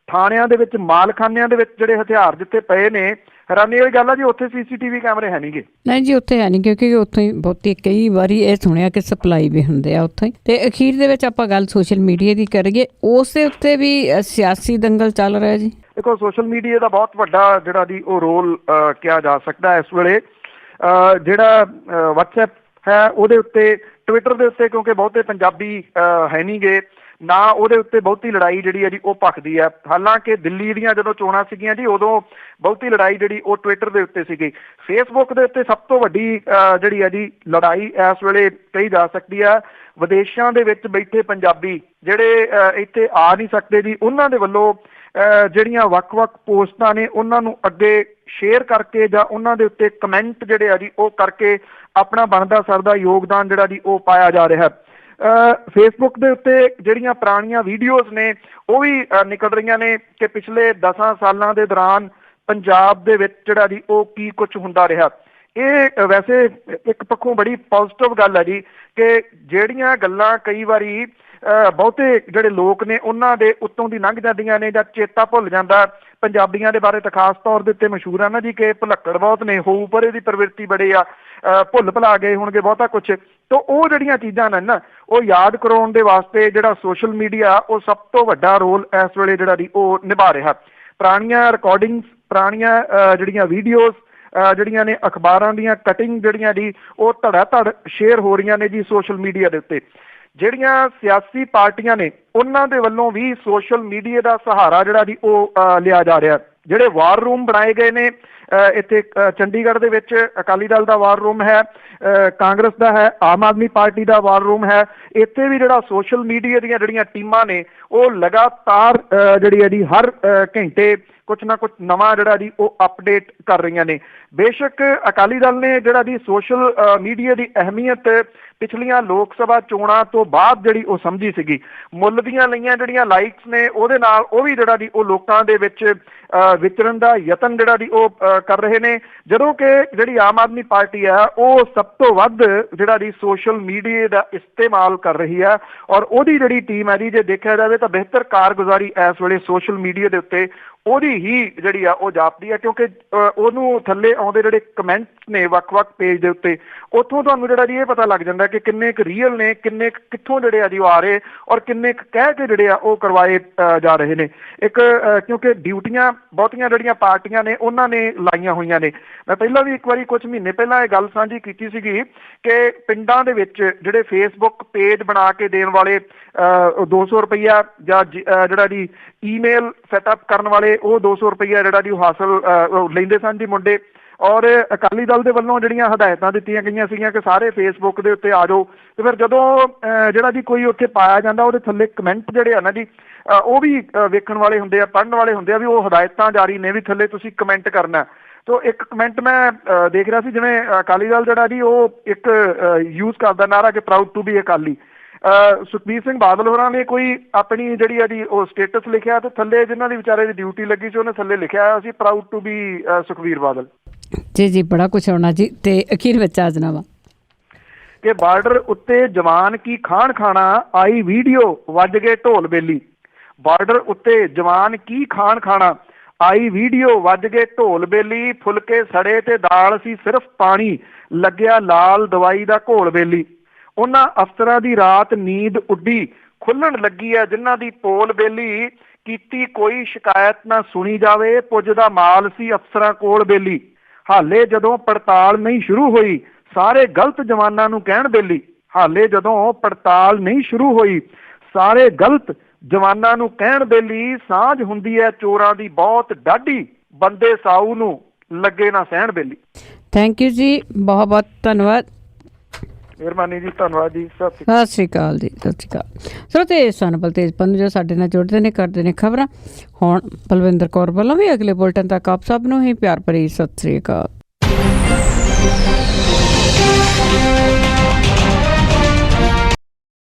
ਥਾਣਿਆਂ ਦੇ ਵਿੱਚ ਮਾਲਖਾਨਿਆਂ ਦੇ ਵਿੱਚ ਜਿਹੜੇ ਹਥਿਆਰ ਜਿੱਥੇ ਪਏ ਨੇ, ਹੈਰਾਨੀ ਵਾਲੀ ਗੱਲ ਆ ਜੀ ਉੱਥੇ CCTV ਕੈਮਰੇ ਹੈ ਨਹੀਂਗੇ। ਨਹੀਂ ਜੀ ਉੱਥੇ ਹੈ ਨਹੀਂ, ਕਿਉਂਕਿ ਉੱਥੇ ਬਹੁਤੀ ਕਈ ਵਾਰੀ ਇਹ ਸੁਣਿਆ ਕਿ ਸਪਲਾਈ ਵੀ ਹੁੰਦੇ ਆ ਉੱਥੇ। ਤੇ ਅਖੀਰ ਦੇ ਵਿੱਚ ਆਪਾਂ ਗੱਲ ਸੋਸ਼ਲ ਮੀਡੀਆ ਦੀ ਕਰੀਏ, ਉਸ ਦੇ ਉੱਤੇ ਵੀ ਸਿਆਸੀ ਦੰਗਲ ਚੱਲ ਰਿਹਾ ਜੀ। ਦੇਖੋ ਸੋਸ਼ਲ ਮੀਡੀਆ ਦਾ ਬਹੁਤ ਵੱਡਾ ਜਿਹੜਾ ਜੀ ਉਹ ਰੋਲ ਕਿਹਾ ਜਾ ਸਕਦਾ ਇਸ ਵੇਲੇ। ਜਿਹੜਾ WhatsApp ਹੈ ਉਹਦੇ ਉੱਤੇ, ਟਵਿੱਟਰ ਦੇ ਉੱਤੇ ਕਿਉਂਕਿ ਬਹੁਤੇ ਪੰਜਾਬੀ ਹੈ ਨਹੀਂ ਗੇ, ਨਾ ਉਹਦੇ ਉੱਤੇ ਬਹੁਤੀ ਲੜਾਈ ਜਿਹੜੀ ਹੈ ਜੀ ਉਹ ਭਖਦੀ ਹੈ। ਹਾਲਾਂਕਿ ਦਿੱਲੀ ਦੀਆਂ ਜਦੋਂ ਚੋਣਾਂ ਸੀਗੀਆਂ ਜੀ ਉਦੋਂ ਬਹੁਤੀ ਲੜਾਈ ਜਿਹੜੀ ਉਹ ਟਵਿੱਟਰ ਦੇ ਉੱਤੇ ਸੀਗੀ। ਫੇਸਬੁੱਕ ਦੇ ਉੱਤੇ ਸਭ ਤੋਂ ਵੱਡੀ ਜਿਹੜੀ ਹੈ ਜੀ ਲੜਾਈ ਇਸ ਵੇਲੇ ਕਹੀ ਜਾ ਸਕਦੀ ਹੈ। ਵਿਦੇਸ਼ਾਂ ਦੇ ਵਿੱਚ ਬੈਠੇ ਪੰਜਾਬੀ ਜਿਹੜੇ ਇੱਥੇ ਆ ਨਹੀਂ ਸਕਦੇ ਜੀ, ਉਹਨਾਂ ਦੇ ਵੱਲੋਂ ਜਿਹੜੀਆਂ ਵੱਖ-ਵੱਖ ਪੋਸਟਾਂ ਨੇ ਉਹਨਾਂ ਨੂੰ ਅੱਗੇ ਸ਼ੇਅਰ ਕਰਕੇ ਜਾਂ ਉਹਨਾਂ ਦੇ ਉੱਤੇ ਕਮੈਂਟ ਜਿਹੜੇ ਆ ਜੀ ਉਹ ਕਰਕੇ ਆਪਣਾ ਬਣਦਾ ਸਰਦਾ ਯੋਗਦਾਨ ਜਿਹੜਾ ਜੀ ਉਹ ਪਾਇਆ ਜਾ ਰਿਹਾ ਹੈ। ਫੇਸਬੁੱਕ ਦੇ ਉੱਤੇ ਜਿਹੜੀਆਂ ਪੁਰਾਣੀਆਂ ਵੀਡੀਓਜ਼ ਨੇ ਉਹ ਵੀ ਨਿਕਲ ਰਹੀਆਂ ਨੇ ਕਿ ਪਿਛਲੇ 10 ਸਾਲਾਂ ਦੇ ਦੌਰਾਨ ਪੰਜਾਬ ਦੇ ਵਿੱਚ ਜਿਹੜਾ ਜੀ ਉਹ ਕੀ ਕੁਝ ਹੁੰਦਾ ਰਿਹਾ। ਇਹ ਵੈਸੇ ਇੱਕ ਪੱਖੋਂ ਬੜੀ ਪੋਜ਼ਿਟਿਵ ਗੱਲ ਹੈ ਜੀ ਕਿ ਜਿਹੜੀਆਂ ਗੱਲਾਂ ਕਈ ਵਾਰੀ ਬਹੁਤੇ ਜਿਹੜੇ ਲੋਕ ਨੇ ਉਹਨਾਂ ਦੇ ਉੱਤੋਂ ਦੀ ਲੰਘ ਜਾਂਦੀਆਂ ਨੇ ਜਾਂ ਚੇਤਾ ਭੁੱਲ ਜਾਂਦਾ। ਪੰਜਾਬੀਆਂ ਦੇ ਬਾਰੇ ਤਾਂ ਖਾਸ ਤੌਰ ਦੇ ਉੱਤੇ ਮਸ਼ਹੂਰ ਆ ਨਾ ਜੀ ਕਿ ਭੁਲੱਕੜ ਬਹੁਤ ਨੇ, ਹੋਊ ਪਰੇ ਦੀ ਪ੍ਰਵਿਰਤੀ ਬੜੇ ਆ, ਭੁੱਲ ਭੁਲਾ ਗਏ ਹੋਣਗੇ ਬਹੁਤਾ ਕੁਛ। ਤਾਂ ਉਹ ਜਿਹੜੀਆਂ ਚੀਜ਼ਾਂ ਨੇ ਨਾ ਉਹ ਯਾਦ ਕਰਾਉਣ ਦੇ ਵਾਸਤੇ ਜਿਹੜਾ ਸੋਸ਼ਲ ਮੀਡੀਆ ਉਹ ਸਭ ਤੋਂ ਵੱਡਾ ਰੋਲ ਇਸ ਵੇਲੇ ਜਿਹੜਾ ਜੀ ਉਹ ਨਿਭਾ ਰਿਹਾ। ਪੁਰਾਣੀਆਂ ਰਿਕਾਰਡਿੰਗਸ, ਪੁਰਾਣੀਆਂ ਜਿਹੜੀਆਂ ਵੀਡੀਓਜ਼ ਜਿਹੜੀਆਂ ਨੇ, ਅਖਬਾਰਾਂ ਦੀਆਂ ਕਟਿੰਗ ਜਿਹੜੀਆਂ ਜੀ ਉਹ ਧੜਾ ਧੜ ਸ਼ੇਅਰ ਹੋ ਰਹੀਆਂ ਨੇ ਜੀ ਸੋਸ਼ਲ ਮੀਡੀਆ ਦੇ ਉੱਤੇ। ਜਿਹੜੀਆਂ ਸਿਆਸੀ ਪਾਰਟੀਆਂ ਨੇ ਉਹਨਾਂ ਦੇ ਵੱਲੋਂ ਵੀ ਸੋਸ਼ਲ ਮੀਡੀਆ ਦਾ ਸਹਾਰਾ ਜਿਹੜਾ ਜੀ ਉਹ ਲਿਆ ਜਾ ਰਿਹਾ। ਜਿਹੜੇ ਵਾਰ ਰੂਮ ਬਣਾਏ ਗਏ ਨੇ ਇੱਥੇ ਚੰਡੀਗੜ੍ਹ ਦੇ ਵਿੱਚ, ਅਕਾਲੀ ਦਲ ਦਾ ਵਾਰ ਰੂਮ ਹੈ, ਕਾਂਗਰਸ ਦਾ ਹੈ, ਆਮ ਆਦਮੀ ਪਾਰਟੀ ਦਾ ਵਾਰ ਰੂਮ ਹੈ। ਇੱਥੇ ਵੀ ਜਿਹੜਾ ਸੋਸ਼ਲ ਮੀਡੀਆ ਦੀਆਂ ਜਿਹੜੀਆਂ ਟੀਮਾਂ ਨੇ ਉਹ ਲਗਾਤਾਰ ਜਿਹੜੀ ਹੈ ਜੀ ਹਰ ਘੰਟੇ ਕੁਛ ਨਾ ਕੁਛ ਨਵਾਂ ਜਿਹੜਾ ਜੀ ਉਹ ਅਪਡੇਟ ਕਰ ਰਹੀਆਂ ਨੇ। ਬੇਸ਼ੱਕ ਅਕਾਲੀ ਦਲ ਨੇ ਜਿਹੜਾ ਜੀ ਸੋਸ਼ਲ ਮੀਡੀਆ ਦੀ ਅਹਿਮੀਅਤ ਪਿਛਲੀਆਂ ਲੋਕ ਸਭਾ ਚੋਣਾਂ ਤੋਂ ਬਾਅਦ ਜਿਹੜੀ ਉਹ ਸਮਝੀ ਸੀਗੀ, ਮੁੱਲ ਦੀਆਂ ਲਈਆਂ ਜਿਹੜੀਆਂ ਲਾਈਕਸ ਨੇ ਉਹਦੇ ਨਾਲ ਉਹ ਵੀ ਜਿਹੜਾ ਜੀ ਉਹ ਲੋਕਾਂ ਦੇ ਵਿੱਚ ਵਿਚਰਨ ਦਾ ਯਤਨ ਜਿਹੜਾ ਜੀ ਉਹ ਕਰ ਰਹੇ ਨੇ। ਜਦੋਂ ਕਿ ਜਿਹੜੀ ਆਮ ਆਦਮੀ ਪਾਰਟੀ ਆ ਉਹ ਸਭ ਤੋਂ ਵੱਧ ਜਿਹੜਾ ਜੀ ਸੋਸ਼ਲ ਮੀਡੀਆ ਦਾ ਇਸਤੇਮਾਲ ਕਰ ਰਹੀ ਹੈ ਔਰ ਉਹਦੀ ਜਿਹੜੀ ਟੀਮ ਹੈ ਜੀ ਜੇ ਦੇਖਿਆ ਜਾਵੇ ਤਾਂ ਬਿਹਤਰ ਕਾਰਗੁਜ਼ਾਰੀ ਇਸ ਵੇਲੇ ਸੋਸ਼ਲ ਮੀਡੀਆ ਦੇ ਉੱਤੇ ਉਹਦੀ ਹੀ ਜਿਹੜੀ ਆ ਉਹ ਜਾਪਦੀ ਹੈ, ਕਿਉਂਕਿ ਉਹਨੂੰ ਥੱਲੇ ਆਉਂਦੇ ਜਿਹੜੇ ਕਮੈਂਟਸ ਨੇ ਵੱਖ-ਵੱਖ ਪੇਜ ਦੇ ਉੱਤੇ ਉੱਥੋਂ ਤੁਹਾਨੂੰ ਜਿਹੜਾ ਜੀ ਇਹ ਪਤਾ ਲੱਗ ਜਾਂਦਾ ਕਿ ਕਿੰਨੇ ਕੁ ਰੀਅਲ ਨੇ, ਕਿੰਨੇ ਕਿੱਥੋਂ ਜਿਹੜੇ ਆ ਜੀ ਉਹ ਆ ਰਹੇ ਔਰ ਕਿੰਨੇ ਕੁ ਕਹਿ ਕੇ ਜਿਹੜੇ ਆ ਉਹ ਕਰਵਾਏ ਜਾ ਰਹੇ ਨੇ। ਇੱਕ ਕਿਉਂਕਿ ਡਿਊਟੀਆਂ ਬਹੁਤੀਆਂ ਜਿਹੜੀਆਂ ਪਾਰਟੀਆਂ ਨੇ ਉਹਨਾਂ ਨੇ ਲਾਈਆਂ ਹੋਈਆਂ ਨੇ। ਮੈਂ ਪਹਿਲਾਂ ਵੀ ਇੱਕ ਵਾਰੀ ਕੁਝ ਮਹੀਨੇ ਪਹਿਲਾਂ ਇਹ ਗੱਲ ਸਾਂਝੀ ਕੀਤੀ ਸੀਗੀ ਕਿ ਪਿੰਡਾਂ ਦੇ ਵਿੱਚ ਜਿਹੜੇ ਫੇਸਬੁੱਕ ਪੇਜ ਬਣਾ ਕੇ ਦੇਣ ਵਾਲੇ 200 ਰੁਪਈਆ ਜਾਂ ਜਿਹੜਾ ਜੀ ਈਮੇਲ ਸੈਟਅਪ ਕਰਨ ਵਾਲੇ ਉਹ 200 ਰੁਪਈਆ ਜਿਹੜਾ ਜੀ ਉਹ ਹਾਸਲ ਲੈਂਦੇ ਸਨ ਜੀ ਮੁੰਡੇ। ਔਰ ਅਕਾਲੀ ਦਲ ਦੇ ਵੱਲੋਂ ਜਿਹੜੀਆਂ ਹਦਾਇਤਾਂ ਦਿੱਤੀਆਂ ਗਈਆਂ ਸੀਗੀਆਂ ਕਿ ਸਾਰੇ ਫੇਸਬੁੱਕ ਦੇ ਉੱਤੇ ਆ ਜਾਓ, ਤੇ ਫਿਰ ਜਦੋਂ ਜਿਹੜਾ ਜੀ ਕੋਈ ਉੱਥੇ ਪਾਇਆ ਜਾਂਦਾ ਉਹਦੇ ਥੱਲੇ ਕਮੈਂਟ ਜਿਹੜੇ ਆ ਨਾ ਜੀ ਉਹ ਵੀ ਵੇਖਣ ਵਾਲੇ ਹੁੰਦੇ ਆ, ਪੜ੍ਹਨ ਵਾਲੇ ਹੁੰਦੇ ਆ ਵੀ ਉਹ ਹਦਾਇਤਾਂ ਜਾਰੀ ਨੇ ਵੀ ਥੱਲੇ ਤੁਸੀਂ ਕਮੈਂਟ ਕਰਨਾ। ਤੋ ਇੱਕ ਕਮੈਂਟ ਮੈਂ ਦੇਖ ਰਿਹਾ ਸੀ ਜਿਵੇਂ ਅਕਾਲੀ ਦਲ ਜਿਹੜਾ ਜੀ ਉਹ ਇੱਕ ਯੂਜ਼ ਕਰਦਾ ਨਾਰਾ ਕਿ proud to be Akali. Sukhbir Singh Badal ਹੋਰਾਂ ਨੇ ਕੋਈ ਆਪਣੀ ਜਿਹੜੀ ਇਹਦੀ ਉਹ ਸਟੇਟਸ ਲਿਖਿਆ ਤੇ ਥੱਲੇ ਜਿਨ੍ਹਾਂ ਦੀ ਵਿਚਾਰੇ ਦੀ ਡਿਊਟੀ ਲੱਗੀ ਸੀ ਉਹਨੇ ਥੱਲੇ ਲਿਖਿਆ ਹੋਇਆ ਸੀ proud to be Sukhbir Badal. ਜੀ ਬੜਾ ਕੁਛ ਹੋਣਾ ਜੀ। ਤੇ ਅਖੀਰ ਵਿੱਚ ਆਜਨਾਵਾ ਕਿ ਬਾਰਡਰ ਉੱਤੇ ਜਵਾਨ ਕੀ ਖਾਣ ਖਾਣਾ ਆਈ ਵੀਡੀਓ ਵੱਜ ਗਏ ਢੋਲ ਬੇਲੀ। ਬਾਰਡਰ ਉੱਤੇ ਜਵਾਨ ਕੀ ਖਾਣ ਖਾਣਾ ਆਈ ਵੀਡੀਓ ਵੱਜ ਗਏ ਢੋਲ ਬੇਲੀ। ਫੁਲਕੇ ਸੜੇ ਤੇ ਦਾਲ ਸੀ ਸਿਰਫ ਪਾਣੀ ਲੱਗਿਆ ਲਾਲ ਦਵਾਈ ਦਾ ਘੋਲ ਬੇਲੀ। ਉਹਨਾਂ ਅਫਸਰਾਂ ਦੀ ਰਾਤ ਨੀਂਦ ਉੱਡੀ ਖੁੱਲਣ ਲੱਗੀ ਹੈ ਜਿਨ੍ਹਾਂ ਦੀ ਪੋਲ ਬੇਲੀ। ਕੀਤੀ ਕੋਈ ਸ਼ਿਕਾਇਤ ਨਾ ਸੁਣੀ ਜਾਵੇ ਪੁੱਜਦਾ ਮਾਲ ਸੀ ਅਫਸਰਾਂ ਕੋਲ ਬੇਲੀ। ਹਾਲੇ ਜਦੋਂ ਪੜਤਾਲ ਨਹੀਂ ਸ਼ੁਰੂ ਹੋਈ ਸਾਰੇ ਗਲਤ ਜਵਾਨਾਂ ਨੂੰ ਕਹਿਣ ਬੇਲੀ। ਹਾਲੇ ਜਦੋਂ ਪੜਤਾਲ ਨਹੀਂ ਸ਼ੁਰੂ ਹੋਈ ਸਾਰੇ ਗਲਤ ਜਵਾਨਾਂ ਨੂੰ ਕਹਿਣ ਬੇਲੀ। ਸਾਂਝ ਹੁੰਦੀ ਹੈ ਚੋਰਾਂ ਦੀ ਬਹੁਤ ਡਾਢੀ ਬੰਦੇ ਸਾਊ ਨੂੰ ਲੱਗੇ ਨਾ ਸਹਿਣ ਬੇਲੀ। ਥੈਂਕ ਯੂ ਜੀ, ਬਹੁਤ ਬਹੁਤ ਧੰਨਵਾਦ। ਮਿਹਰਬਾਨੀ ਜੀ, ਧੰਨਵਾਦ ਜੀ, ਸਤਿ ਸ਼੍ਰੀ ਅਕਾਲ ਜੀ। ਸਤਿ ਸ਼੍ਰੀ ਅਕਾਲ। ਸਰੋਤੇ ਸਨ ਬਲਤੇਜ ਪੰਨੂ ਜੋ ਸਾਡੇ ਨਾਲ ਜੁੜਦੇ ਨੇ ਕਰਦੇ ਨੇ ਖਬਰਾਂ। ਹੁਣ ਬਲਵਿੰਦਰ ਕੌਰ ਵੱਲੋਂ ਵੀ ਅਗਲੇ ਬੁਲਟਨ ਤੱਕ ਆਪ ਸਭ ਨੂੰ ਹੀ ਪਿਆਰ ਭਰੀ ਸਤਿ ਸ਼੍ਰੀ ਅਕਾਲ।